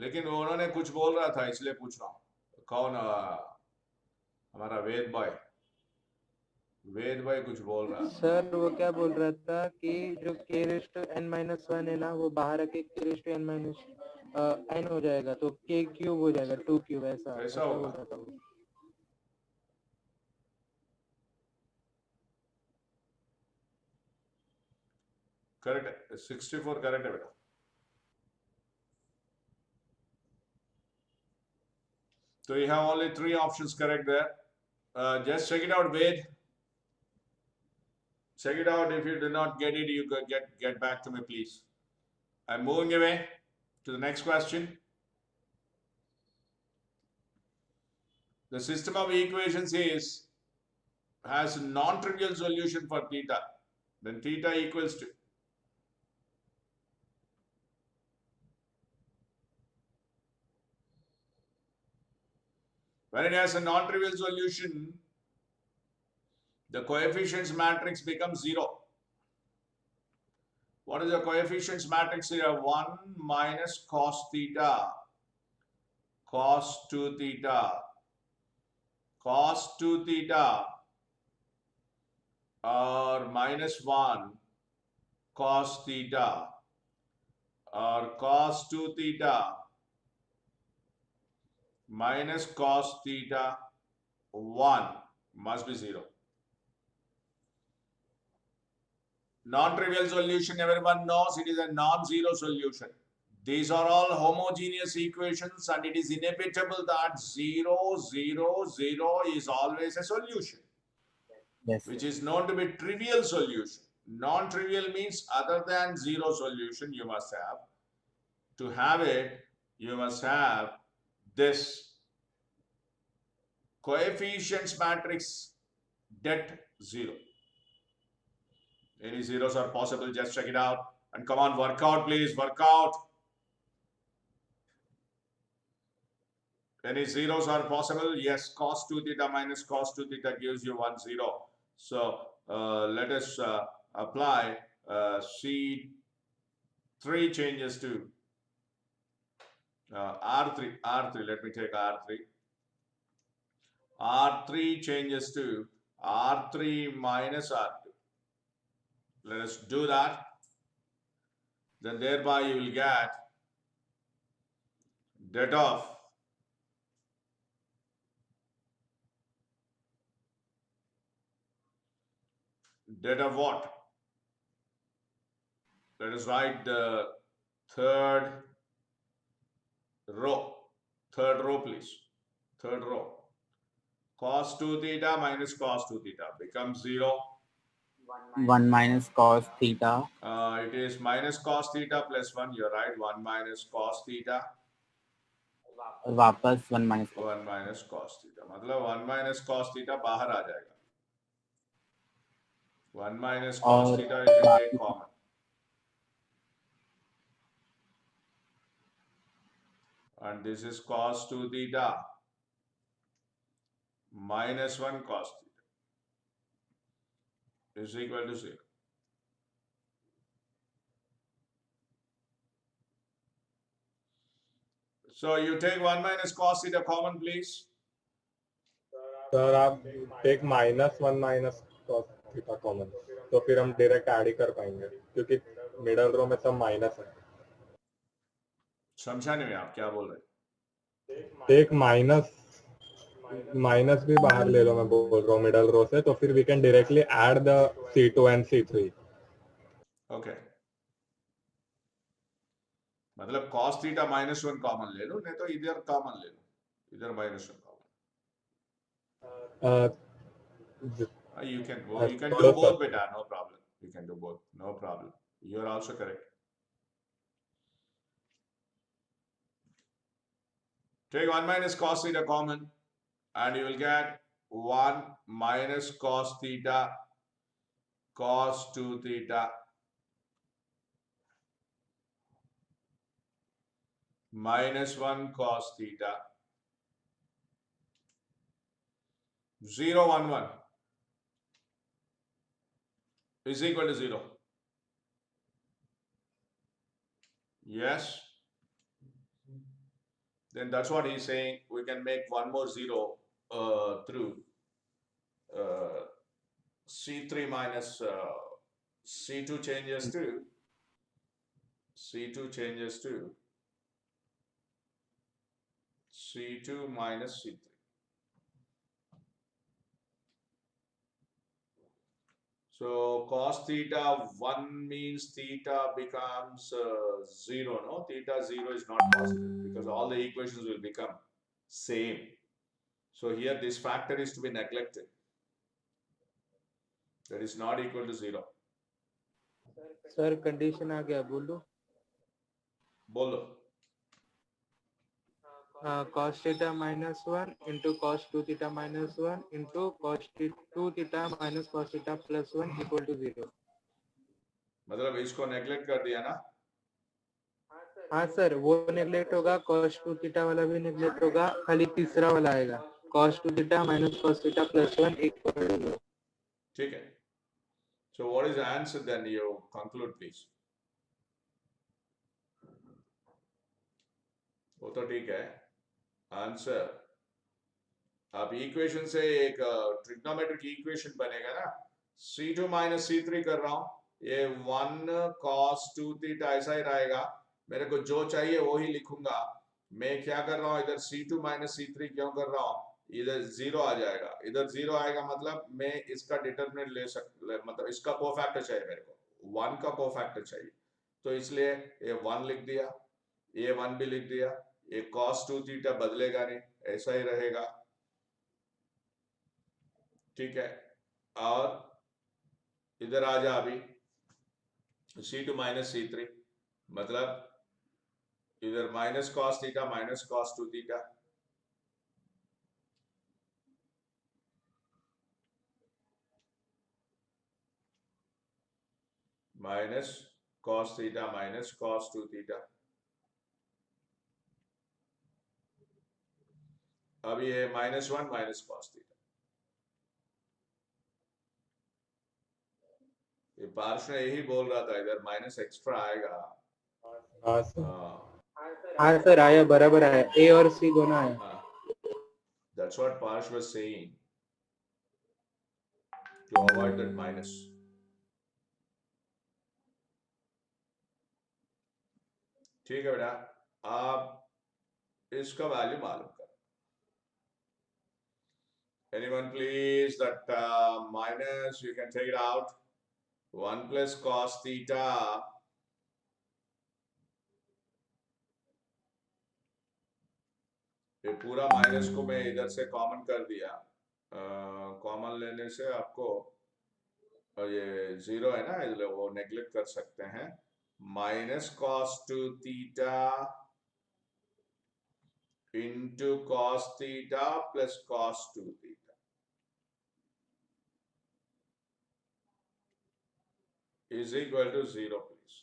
लेकिन उन्होंने कुछ बोल रहा था इसलिए पूछ रहा हूँ। कौन? हमारा वेद भाई कुछ बोल रहा है। सर वो क्या बोल रहा था कि जो k raise to n minus 1 है ना, वो बाहर आके k raise to n minus n हो जाएगा, तो k क्यूब हो जाएगा, 2 क्यूब ऐसा होगा। बोल रहा था वो। करेक्ट है, 64 करेक्ट है बेटा। So you have only 3 options correct there. Just check it out, Ved. Check it out. If you do not get it, you get back to me, please. I'm moving away to the next question. The system of equations has a non-trivial solution for theta. Then theta equals to when it has a non-trivial solution, the coefficients matrix becomes 0. What is the coefficients matrix here? 1 minus cos theta, cos 2 theta, cos 2 theta, or minus 1 cos theta, or cos 2 theta minus cos theta 1 must be 0. Non-trivial solution, everyone knows it is a non-zero solution. These are all homogeneous equations and it is inevitable that 0, 0, 0 is always a solution, Yes. which is known to be trivial solution. Non-trivial means other than zero solution you must have. To have it, you must have this coefficients matrix det 0. Any zeros are possible, just check it out. And come on, work out, please, work out. Any zeros are possible? Yes, cos 2 theta minus cos 2 theta gives you 1 0. So let us apply C3 changes to R3. Let me take R3. R3 changes to R3 minus R2. Let us do that. Then thereby you will get det of what? Let us write the third row. Third row, please. Third row. Cos 2 theta minus cos 2 theta becomes 0. 1 minus cos theta. It is minus cos theta plus 1. You're right. 1 minus cos theta. वापस 1 minus 1 minus cos theta. मतलब 1 minus cos theta बाहर आ जाएगा. 1 minus cos theta you can take common. And this is cos 2 theta minus 1 cos theta is equal to 0. So you take 1 minus cos theta common, please. Sir आप एक -1 minus cos theta common, तो फिर हम direct add ही कर पाएंगे क्योंकि middle रो में सब माइनस है. समझा नहीं आप क्या बोल रहे हैं? एक माइनस भी बाहर ले लो, मैं बोल रहा हूँ मिडल रो से, तो फिर we can directly add the C2 and C3. Okay, मतलब cos थीटा -1 कॉमन ले लो, नहीं तो इधर कॉमन ले लो, इधर -1 common. You can do both, beta, no problem. You can do both, no problem. You are also correct. Take 1 minus cos theta common and you will get 1 minus cos theta cos 2 theta minus 1 cos theta 0 1 1 is equal to 0. Yes. Then that's what he's saying. We can make one more 0 through C3 minus C2 changes to C2 minus C3. So cos theta 1 means theta becomes 0, no? Theta 0 is not positive because all the equations will become same. So here this factor is to be neglected. That is not equal to 0. Sir condition आ गया, बोलो. cos theta minus 1 into cos 2 theta minus 1 into cos 2 theta minus cos theta plus 1 equal to 0. मतलब इसको neglect कर दिया ना? हाँ sir, वो नेग्लेक्ट होगा, cos 2 theta वाला भी नेग्लेक्ट होगा, खाली तीसरा वाला आएगा cos 2 theta minus cos theta plus 1 equal to 0. ठीक है. So what is the answer then? You conclude please. वो तो ठीक है. आंसर, अब इक्वेशन से एक ट्रिग्नोमेट्रिक इक्वेशन बनेगा ना. C2 माइनस C3 कर रहा हूं, ये 1 cos 2 थीटा ऐसा ही रहेगा. मेरे को जो चाहिए वो ही लिखूंगा. मैं क्या कर रहा हूँ इधर C2 माइनस C3 क्यों कर रहा हूँ, इधर जीरो आ जाएगा, इधर जीरो आएगा मतलब मैं इसका डिटरमिनेंट ले मतलब इसका कोफैक्टर चाहिए मेरे को, 1 का कोफैक्टर चाहिए, तो इसलिए ये 1 लिख दिया, ये 1 भी लिख दिया, ये cos 2 थीटा बदलेगा नहीं, ऐसा ही रहेगा, ठीक है। और इधर आ जा अभी C2 माइनस C3 मतलब इधर minus cos theta minus cos 2 theta, minus cos theta minus cos 2 theta. अब ये -1 माइनस cos थीटा, ये पार्श ने यही बोल रहा था इधर माइनस एक्स्ट्रा आएगा। हाँ सर। हाँ सर आया, बराबर आया, ए और सी दोनों आया। That's what Parsh was saying to avoid that minus. ठीक है बेटा, आप इसका वैल्यू मालूम कर। Anyone please that minus you can take it out. 1 plus cos theta ये पूरा माइनस को मैं इधर से कॉमन कर दिया, कॉमन लेने से आपको ये जीरो है ना इसलिए वो नेग्लेक्ट कर सकते हैं, minus cos 2 theta into cos theta plus cos 2 theta is equal to 0, please.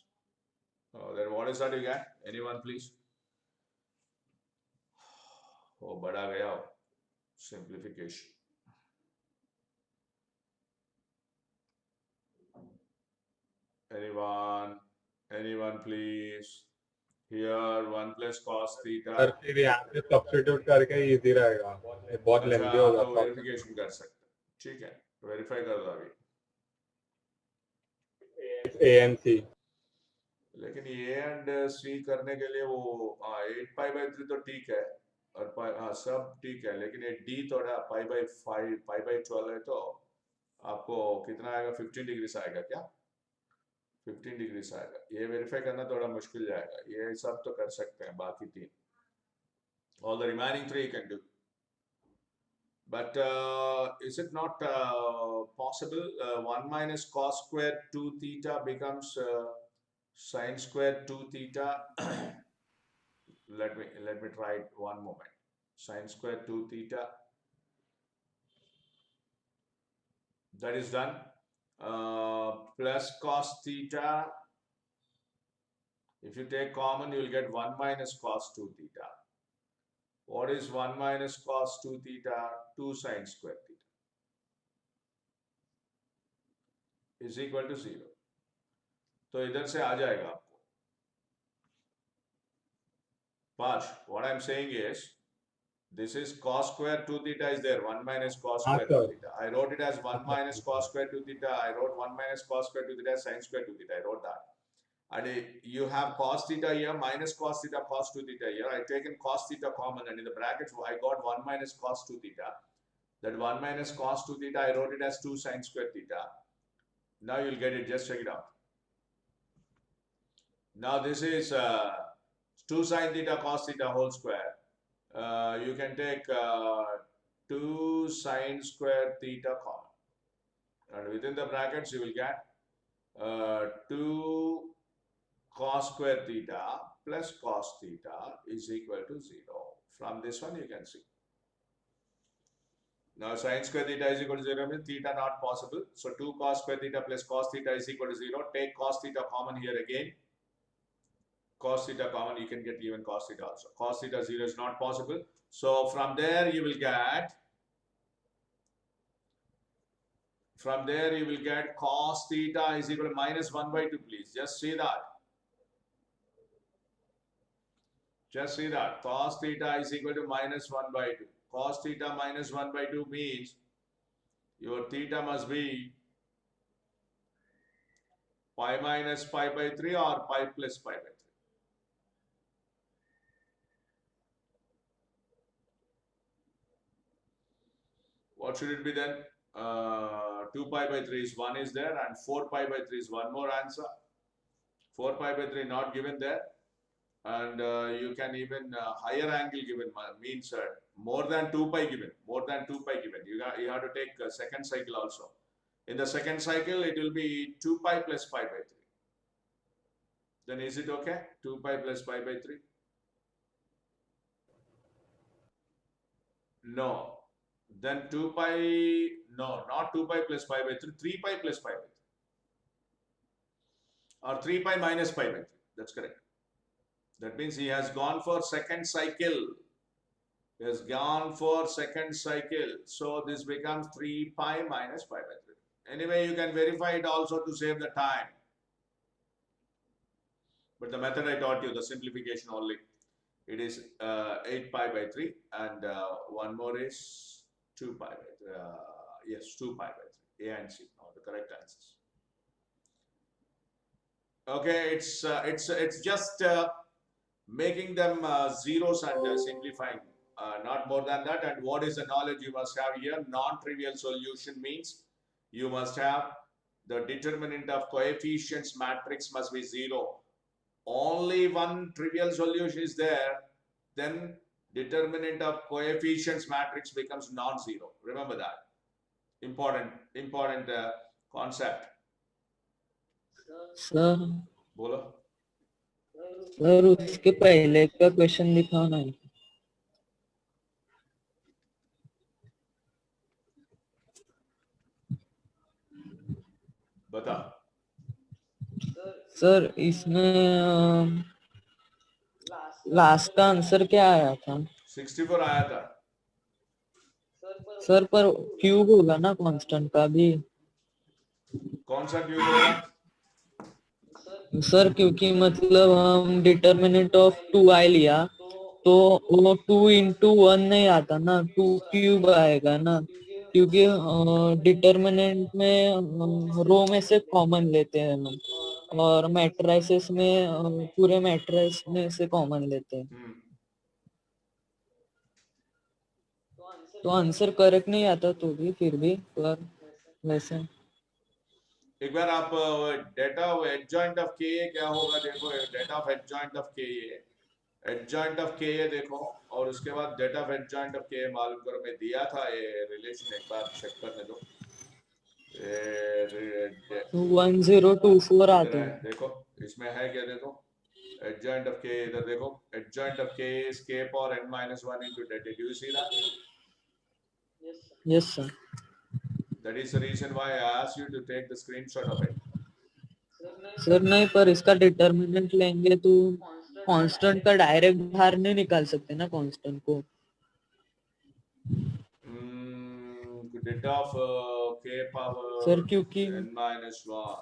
Then what is that you get? Anyone please? वो बढ़ा गया simplification. Anyone please? Here 1 plus cos theta. Sir फिर यहाँ पे सब्स्टिट्यूट करके इजी रहेगा, ये बहुत अच्छा लेंथी होगा। तो वेरिफिकेशन कर सकते हैं, ठीक है, वेरीफाई कर दो अभी। ANC लेकिन ए एंड सी करने के लिए वो 8 पाई/3 तो ठीक है और सब ठीक है, लेकिन ये डी थोड़ा पाई/5 पाई/12 है, तो आपको कितना आएगा, 15 डिग्री से आएगा क्या, 15 डिग्री से आएगा, ये वेरीफाई करना थोड़ा मुश्किल जाएगा, ये सब तो कर सकते हैं बाकी 3, all the remaining 3 can do, but is it not possible 1 minus cos square 2 theta becomes sin square 2 theta? let me try it one moment. Sin square 2 theta, that is done, plus cos theta, if you take common you will get 1 minus cos 2 theta. What is 1 minus cos 2 theta? 2 sin square theta is equal to 0. तो इधर से आ जाएगा आपको Parsh, what I'm saying is, this is cos square 2 theta is there, 1 minus cos square 2 theta. I wrote it as 1 minus cos square 2 theta. I wrote 1 minus cos square 2 theta as sin square 2 theta. I wrote that. And you have cos theta here, minus cos theta, cos 2 theta here. I taken cos theta common, and in the brackets I got 1 minus cos 2 theta. That 1 minus cos 2 theta, I wrote it as 2 sin square theta. Now you'll get it, just check it out. Now this is 2 sin theta cos theta whole square. You can take 2 sin square theta common, and within the brackets you will get 2 cos square theta plus cos theta is equal to 0. From this one you can see. Now sin square theta is equal to 0 means theta not possible. So 2 cos square theta plus cos theta is equal to 0. Take cos theta common here again. Cos theta common, you can get even cos theta also. Cos theta 0 is not possible. So from there you will get cos theta is equal to minus 1/2, please. Just see that. Just see that. Cos theta is equal to minus 1/2. Cos theta minus 1/2 means your theta must be pi minus pi/3 or pi plus pi/3. What should it be then? 2 pi by 3 is 1 is there, and 4 pi by 3 is one more answer. 4 pi by 3 not given there, and you can even higher angle given means more than 2 pi given. More than 2 pi given. You have to take second cycle also. In the second cycle, it will be 2 pi plus pi by 3. Then is it okay? 2 pi plus pi by 3? No. Then 2 pi, no, not 2 pi plus pi by 3, 3 pi plus pi by 3. Or 3 pi minus pi by 3. That's correct. That means he has gone for second cycle. He has gone for second cycle. So this becomes 3 pi minus pi by 3. Anyway, you can verify it also to save the time. But the method I taught you, the simplification only. It is 8 pi by 3, and one more is 2 pi by 3. Yes, 2 pi by 3. A and C are the correct answers. Okay, it's just making them zeros and simplifying, not more than that. And what is the knowledge you must have here? Non-trivial solution means you must have the determinant of coefficients matrix must be 0. Only one trivial solution is there, then determinant of coefficients matrix becomes non-zero. Remember that. Important concept. Sir बोलो. Sir उसके पहले का question दिखाओ ना. बता. Sir इसमें last का answer क्या आया था? 64 आया था. सर पर क्यूब होगा ना कांस्टेंट का भी? कौन सा क्यूब होगा? सर क्योंकि मतलब हम डिटर्मिनेंट ऑफ 2i लिया तो वो 2 into 1 नहीं आता ना, 2 क्यूब आएगा ना, क्योंकि डिटर्मिनेंट में रो में से कॉमन लेते हैं हम, और मैट्रिसेस में पूरे मैट्रिक्स में से कॉमन लेते हैं. तो आंसर करेक्ट नहीं आता तो भी फिर भी पर वैसे. एक बार आप डेटा एडजॉइंट ऑफ के क्या होगा देखो. डेटा ऑफ एडजॉइंट ऑफ के एडजॉइंट ऑफ के देखो, और उसके बाद डेटा ऑफ एडजॉइंट ऑफ के मालूम करो. मैं दिया था ये रिलेशन, एक बार चेक करने दो. 1024 आते हैं. देखो इसमें है क्या, देखो एडजॉइंट ऑफ के. इधर देखो एडजॉइंट ऑफ के is k power n minus 1 into that. Did you see that? Yes sir. That is the reason why I asked you to take the screenshot of it. Sir नहीं, पर इसका determinant लेंगे तो constant का direct बाहर नहीं निकाल सकते ना कांस्टेंट को. Data of k power sir क्योंकि n minus 1.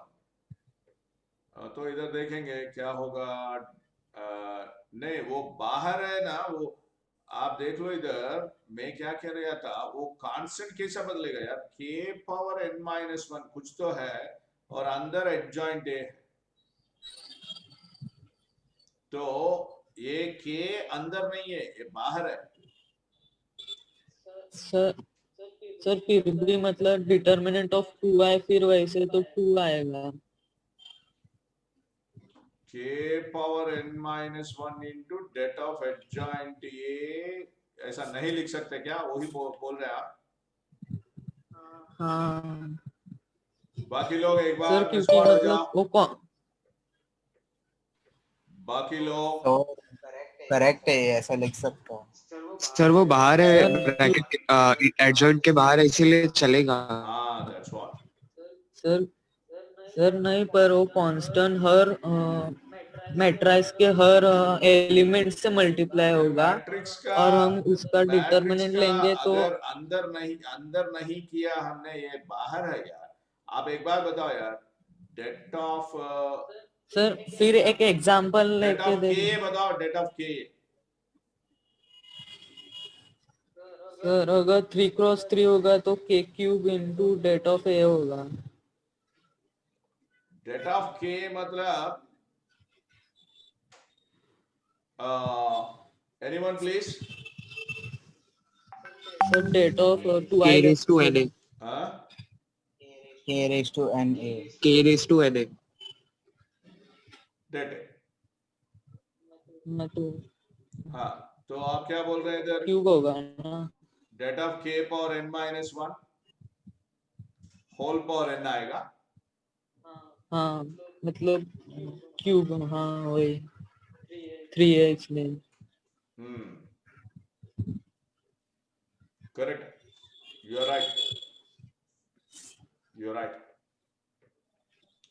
तो इधर देखेंगे क्या होगा. नहीं वो बाहर है ना, वो आप देख लो. इधर मैं क्या कह रहा था, वो कांस्टेंट कैसा बदलेगा यार. k power n minus 1 कुछ तो है, और अंदर एडजॉइंट है. तो ये k अंदर नहीं है, ये बाहर है. सर फिर भी मतलब डिटर्मिनेंट ऑफ 2i फिर वैसे तो 2 आएगा. k power n minus 1 into det of adjoint a, ऐसा नहीं लिख सकते क्या? वही बोल रहे हैं आप. हाँ बाकी लोग एक बार सर क्योंकि मतलब वो बाकी लोग तो करेक्ट है, ऐसा लिख सकते हो. सर वो बाहर है ब्रैकेट, एडजॉइंट के बाहर है, इसीलिए चलेगा. हाँ that's what. सर नहीं, पर वो कांस्टेंट हर मैट्रिक्स के हर एलिमेंट से मल्टीप्लाई होगा, और हम उसका डिटर्मिनेंट लेंगे तो अंदर नहीं किया हमने, ये बाहर है यार. आप एक बार बताओ यार. det of सर फिर एक एग्जांपल लेके देखिए. बताओ det of k. सर अगर 3 क्रॉस 3 होगा तो k cube into det of a होगा. det of k मतलब anyone please. So date of two K I raised to NA. Huh? K raised to NA. K raised to NA. Det. मतलब हाँ, तो आप क्या बोल रहे हैं इधर? क्यूब होगा ना? Det of k power n minus 1 whole power n आएगा. हाँ मतलब क्यूब, हाँ वही 3x में. Correct. You're right. You're right.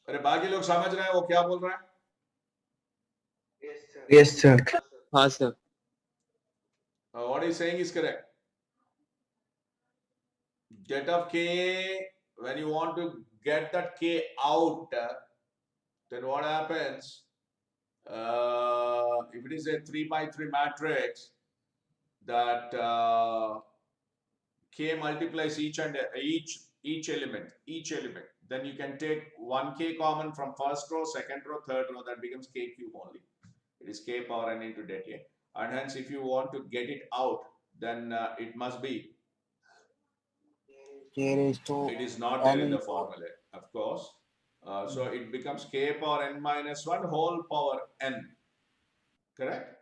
अरे बाकी लोग समझ रहे हैं वो क्या बोल रहे हैं? Yes, sir. हाँ sir. What he's saying is correct. Get of k, when you want to get that k out, then what happens? If it is a 3 by 3 matrix, that k multiplies each element. Then you can take 1k common from first row, second row, third row. That becomes k cube only. It is k power n into det a. And hence, if you want to get it out, then it must be. K raised to It is not there N in the into formula, of course. So it becomes k power n minus 1 whole power n. Correct?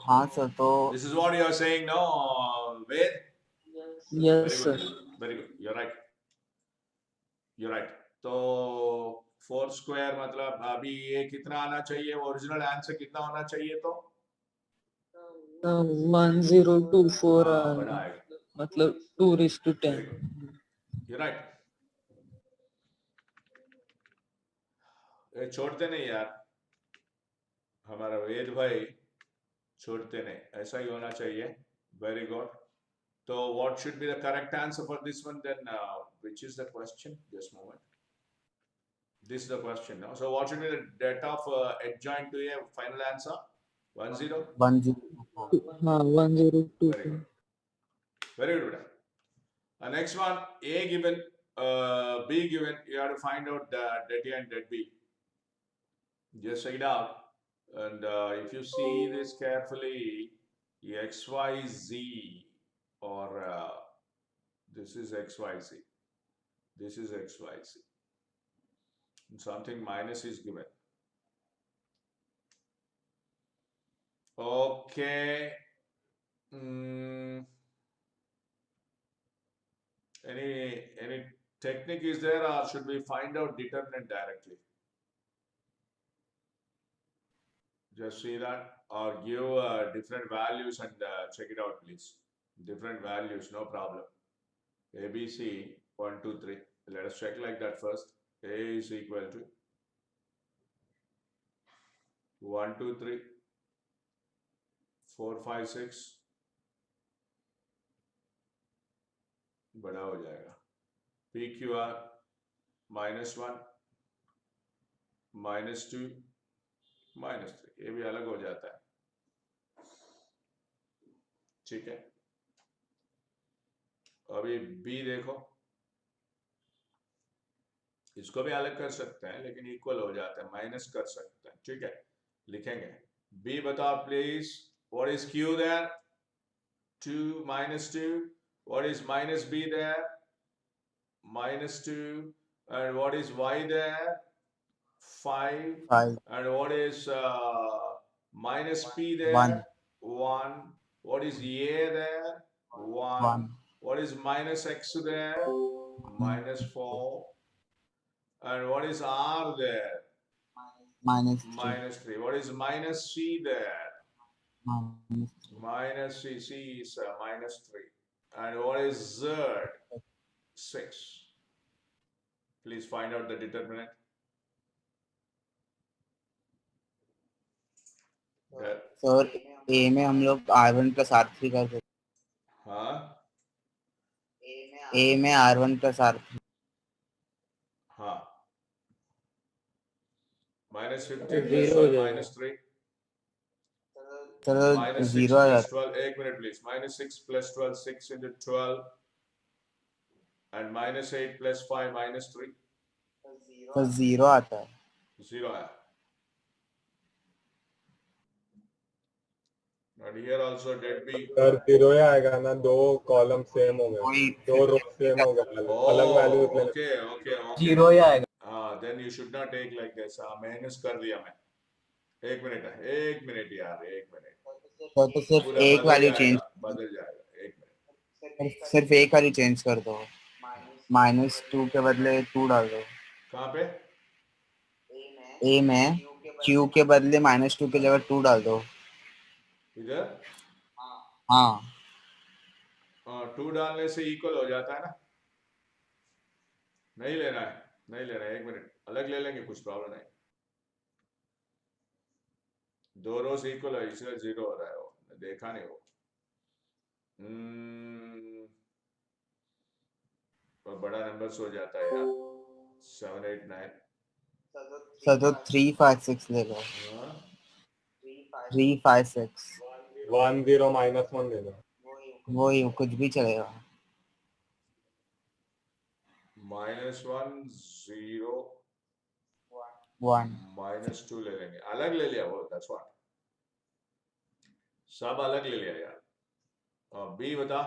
हाँ sir. तो This is what you are saying, no, Ved? Yes Very sir. good. Very good. You're right. You're right. तो 4 square मतलब अभी ये कितना आना चाहिए? Original answer कितना होना चाहिए? तो 1024 हाँ, बड़ा आएगा. मतलब 2:10. Very good. You're right. ये छोड़ते नहीं यार, हमारा वेद भाई छोड़ते नहीं, ऐसा ही होना चाहिए. Very good. So what should be the correct answer for this one then? Which is the question? Just a moment. This is the question now. So what should be the det of adjoint to a final answer? 1 0. 1 0. हाँ 1024. Very good. Very good. Next one, A given, B given. You have to find out det A and det B. Just check it out. And if you see this carefully, X, Y, Z, or this is X, Y, Z. This is X, Y, Z. And something minus is given. Okay. Any technique is there, or should we find out determinant directly? Just see that, or give different values and check it out, please. Different values, no problem. A, B, C, 1, 2, 3. Let us check like that first. A is equal to 1, 2, 3, 4, 5, 6. बड़ा हो जाएगा. PQR -1, -2, -3. ये भी अलग हो जाता है. ठीक है. अभी B देखो, इसको भी अलग कर सकते हैं लेकिन इक्वल हो जाता है, माइनस कर सकते हैं. ठीक है, लिखेंगे. B बताओ please. What is Q there? 2 -2. What is minus B there? -2. And what is Y there? 5. 5. And what is minus P there? 1. 1. What is A there? 1. 1. What is minus X there? -4. And what is R there? -3. -3. What is minus C there? -3. Minus C. C is -3. And what is Z? 6. Please find out the determinant. That, sir A में हम लोग R1 plus R3 कर सकते हाँ, हैं. A में R1 plus R3. हाँ. -50 Zero plus हो 12 जाएगा. -3. सर -6 0 आ plus जाता 12. एक minute please. -6 plus 12, 6 into 12. And -8 plus 5 -3. है. सर 0 आता है. 0 है. and here also det b. Sir 0 ही आएगा ना, दो कॉलम सेम हो गए, वही दो रो सेम हो गए, अलग वैल्यूज लेने। Okay. जीरो ही आएगा। Then you should not take like this. Minus कर दिया मैं। एक मिनट यार, एक मिनट। तो सिर्फ पूरा एक वैल्यू चेंज, बदल जाएगा, एक मिनट। सिर्फ एक वैल्यू चेंज कर दो, -2 के बदले 2 डाल दो। कहाँ पे? ए में Q के बदले -2 की जगह 2 डाल दो। इधर? हाँ 2 डालने से इक्वल हो जाता है ना? नहीं लेना है, एक मिनट, अलग ले लेंगे, कुछ प्रॉब्लम नहीं। दो रोज इक्वल है, इसलिए 0 हो रहा है, वो देखा नहीं वो। और बड़ा नंबर हो जाता है यार, 7 8 9। सर तो 3 5 6 ले लो, 3 5 6 1 0 -1 ले लो। वही कुछ भी चलेगा। -1 0 1 -2 ले लेंगे, अलग ले लिया वो, दैट्स व्हाट, सब अलग ले लिया यार। बी बता,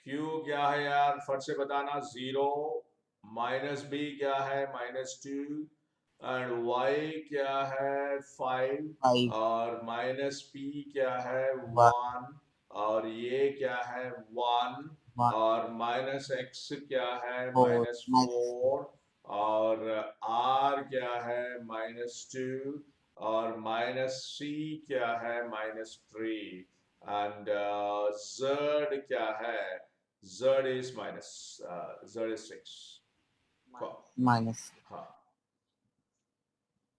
क्यू क्या है यार, फट से बताना। 0 -b क्या है, -2, एंड y क्या है 5, 5 और -p क्या है 1, और ये क्या है 1, और -x क्या है -4, और r क्या है -2, और -c क्या है -3, and z क्या है, z is z is 6, minus. हाँ,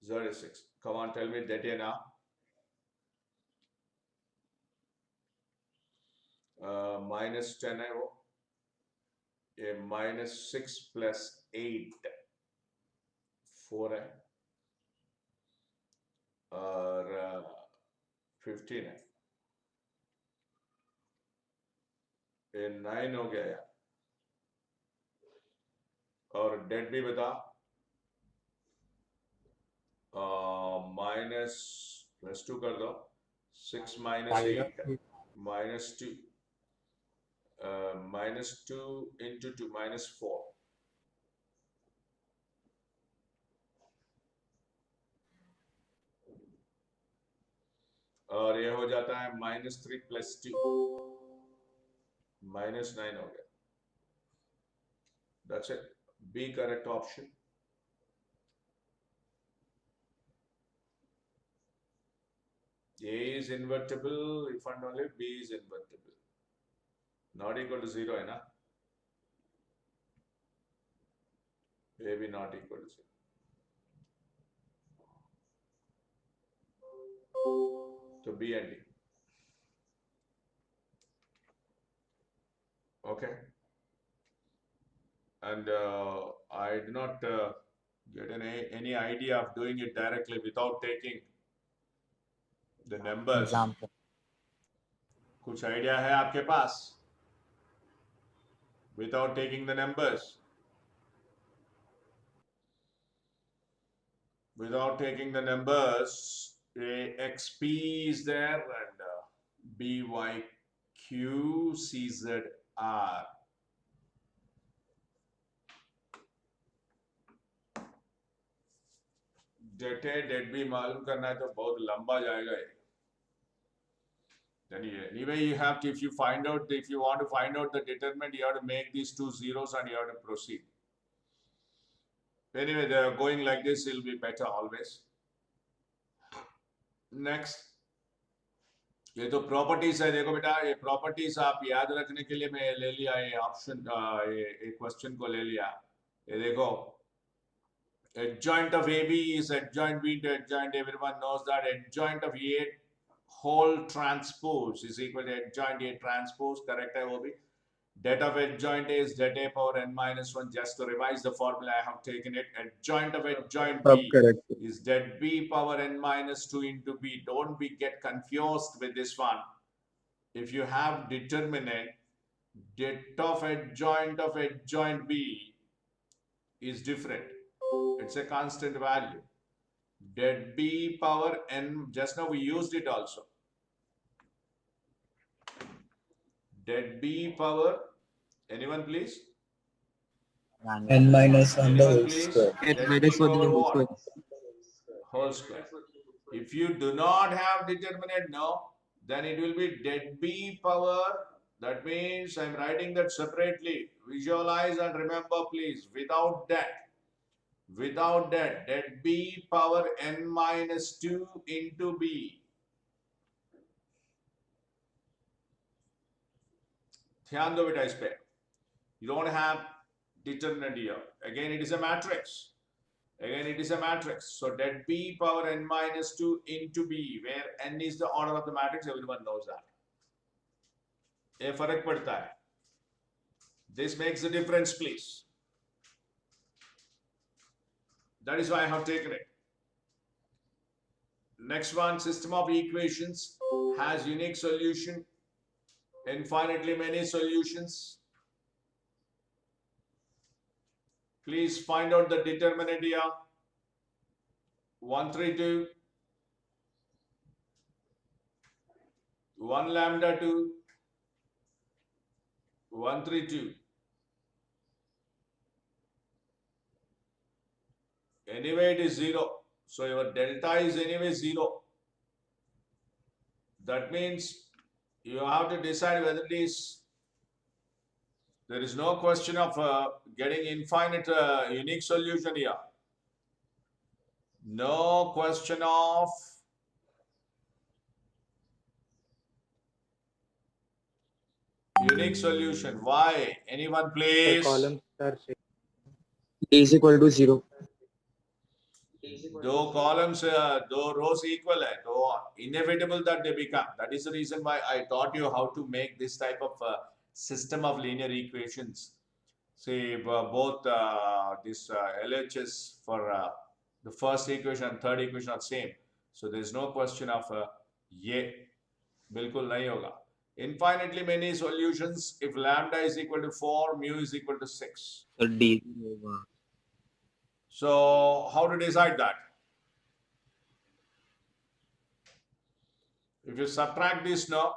z is 6. Come on, tell me that here now. -10 है वो, ये -6 + 8 4 है, और 15 है, ये 9 हो गया यार। और डेट भी बता, -+2 कर दो, 6 - 8 -2, -2 into 2 -4, और ये हो जाता है -3 + 2 -9 हो गया। That's it. B correct option. A is invertible if and only B is invertible. Not equal to 0 है ना? A भी not equal to 0. So B and D. Okay. And I did not get any idea of doing it directly without taking the numbers. Example कुछ idea है आपके पास? Without taking the numbers. Without taking the numbers, XP is there and BYQCZR. Date है, date भी मालूम करना है तो बहुत लंबा जाएगा ये। Anyway, you have to, if you want to find out the determinant, you have to make these two zeros and you have to proceed. Anyway, they are going like this, it'll be better always. Next, ये तो properties है, देखो बेटा, ये properties आप याद रखने के लिए मैं ले लिया ये ऑप्शन, ये क्वेश्चन को ले लिया। ये देखो, adjoint of AB is adjoint B to adjoint. Everyone knows that adjoint of A whole transpose is equal to adjoint A transpose. Correct है वो भी। Det of adjoint A is det A power n minus 1. Just to revise the formula, I have taken it. Adjoint of adjoint B is det B power n minus 2 into B. Don't be get confused with this one. If you have determinant, det of adjoint B is different. It's a constant value. Det B power n, just now we used it also. Det B power, anyone please? n minus 1 the Anyone whole please? square. N Det minus B 1 power whole what? square. Whole square. If you do not have determinant now, then it will be det B power. That means I'm writing that separately. Visualize and remember please, without that. Without that, det B power n minus 2 into B. ध्यान दो बेटा इस पे. You don't have determinant here. Again, it is a matrix. Again, it is a matrix. So det B power n minus 2 into B, where n is the order of the matrix, everyone knows that. ये फर्क पड़ता है. This makes a difference, please. That is why I have taken it. Next one, system of equations has unique solution, infinitely many solutions. Please find out the determinant here. 132, 1 lambda 2, 132. Anyway, it is 0. So your delta is anyway 0. That means you have to decide whether it is, there is no question of getting infinite unique solution here. No question of unique solution. Why? Anyone please? columns are same. A is equal to 0. दो columns, दो rows equal है, तो inevitable that they become. That is the reason why I taught you how to make this type of system of linear equations. See, both this LHS for the first equation and third equation are same. So there is no question of ये बिल्कुल नहीं होगा. Infinitely many solutions if lambda is equal to 4, mu is equal to 6. So D होगा. So how to decide that? If you subtract this now,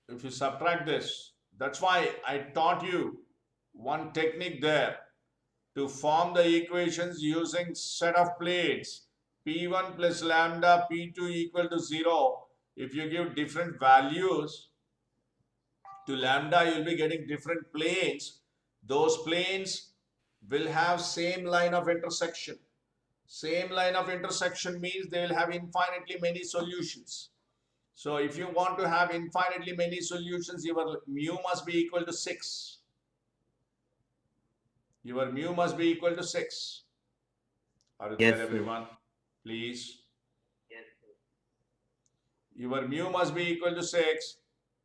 if you subtract this, that's why I taught you one technique there to form the equations using set of planes P1 plus lambda P2 equal to 0. If you give different values to lambda, you'll be getting different planes. Those planes will have same line of intersection. Same line of intersection means they will have infinitely many solutions. So if you want to have infinitely many solutions, your mu must be equal to 6. Your mu must be equal to 6. Are you Yes, there, sir. everyone? Please. Your mu must be equal to 6.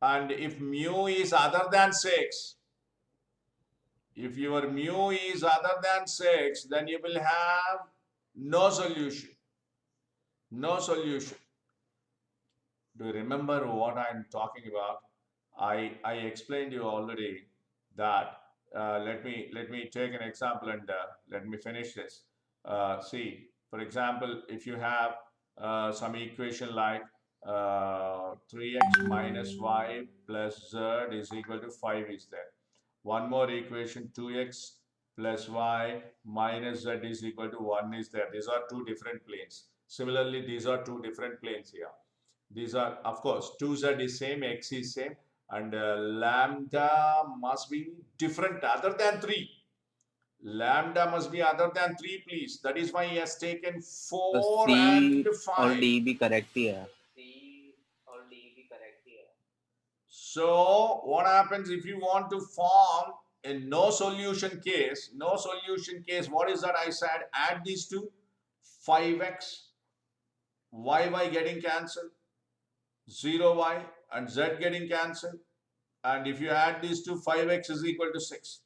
And if mu is other than 6, if your mu is other than 6, then you will have no solution. No solution. Do you remember what I'm talking about? I explained you already that let me take an example and let me finish this. See, for example, if you have some equation like 3x minus y plus z is equal to 5 is there. One more equation, 2x plus y minus z is equal to 1 is there. These are two different planes. Similarly, these are two different planes here. These are, of course, 2z is same, x is same, and lambda must be different other than 3. Lambda must be other than 3, please. That is why he has taken 4 तो C and और 5. D भी correct ही है. So what happens if you want to form a no solution case? No solution case, what is that I said? Add these two, 5x, y getting cancelled, 0y and z getting cancelled. And if you add these two, 5x is equal to 6.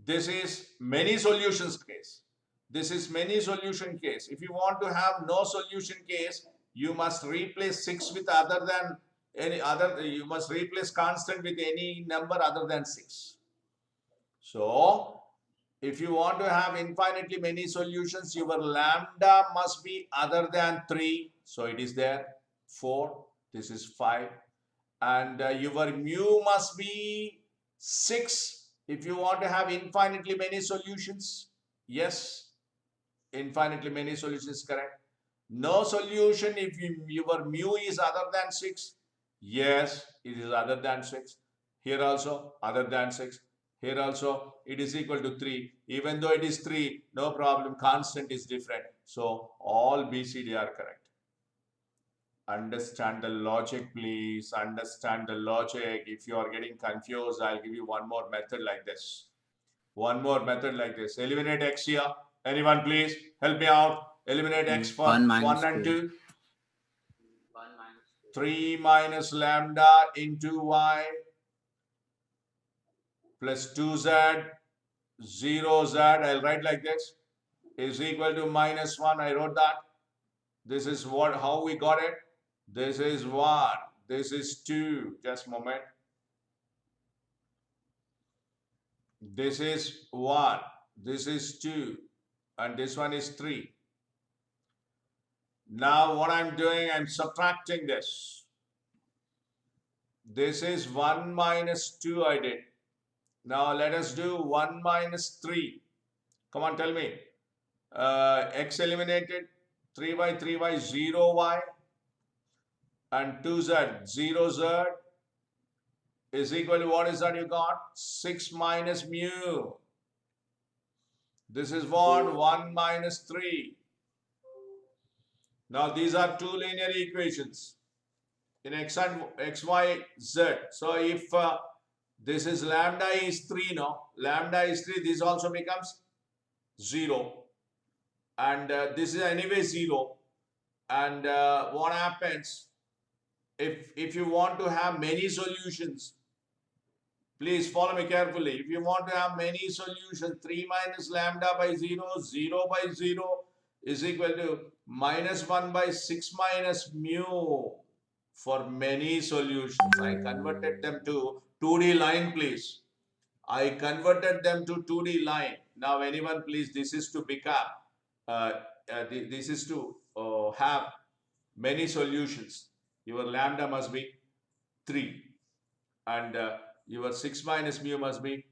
This is many solutions case. This is many solution case. If you want to have no solution case, you must replace 6 with other than any other, you must replace constant with any number other than 6. So, if you want to have infinitely many solutions, your lambda must be other than 3. So, it is there 4. This is 5. and your mu must be 6 if you want to have infinitely many solutions. Yes, infinitely many solutions, correct. No solution if your mu is other than 6. Yes, it is other than 6. Here also other than 6. Here also it is equal to 3. Even though it is 3, no problem, constant is different. So all BCD are correct. Understand the logic, please. Understand the logic. If you are getting confused, I'll give you one more method like this. One more method like this. Eliminate x here. Anyone, please help me out. Eliminate x for 1 1 minus and 2. 2. 3 minus lambda into y plus 2z 0z. I'll write like this is equal to minus 1. I wrote that. This is what how we got it. This is 1. This is 2. Just a moment. This is 1. This is 2. And this one is 3. Now what I'm doing, I'm subtracting this. This is 1 minus 2 I did. Now let us do 1 minus 3. Come on, tell me. X eliminated. 3y, 3y, 0y. And 2z, 0z is equal to what is that you got? 6 minus mu. This is what? 1 minus 3. Now these are two linear equations in x and x, y, z. So if this is lambda is 3, no? Lambda is 3, this also becomes 0. And this is anyway 0. And what happens if you want to have many solutions? Please follow me carefully. If you want to have many solutions, 3 minus lambda by 0, 0 by 0 is equal to minus 1 by 6 minus mu for many solutions. I converted them to 2D line, please. I converted them to 2D line. Now, anyone, please, this is to become, this is to have many solutions. Your lambda must be 3. And your 6 minus mu must be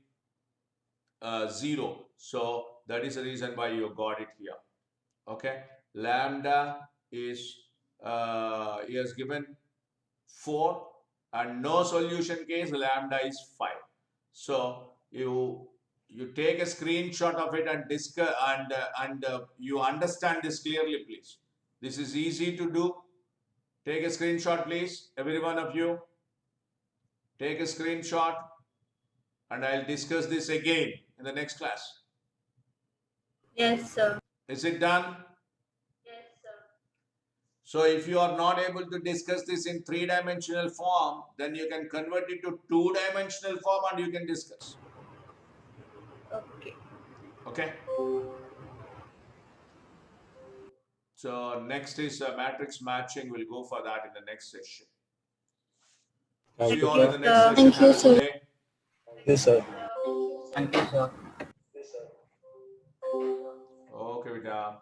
0. So that is the reason why you got it here. Okay, lambda is he has given 4, and no solution case lambda is 5. So you take a screenshot of it and discuss and you understand this clearly, please. This is easy to do. Take a screenshot, please, every one of you. Take a screenshot, and I'll discuss this again in the next class. Yes, sir. Is it done? Yes, sir. So if you are not able to discuss this in 3-dimensional form, then you can convert it to 2-dimensional form and you can discuss. Okay. Okay? So next is matrix matching. We'll go for that in the next session. Thank See you, you all in sir. the next session. Thank you, Have a good sir. day. Yes, sir. Thank you, sir. Okay, Vida.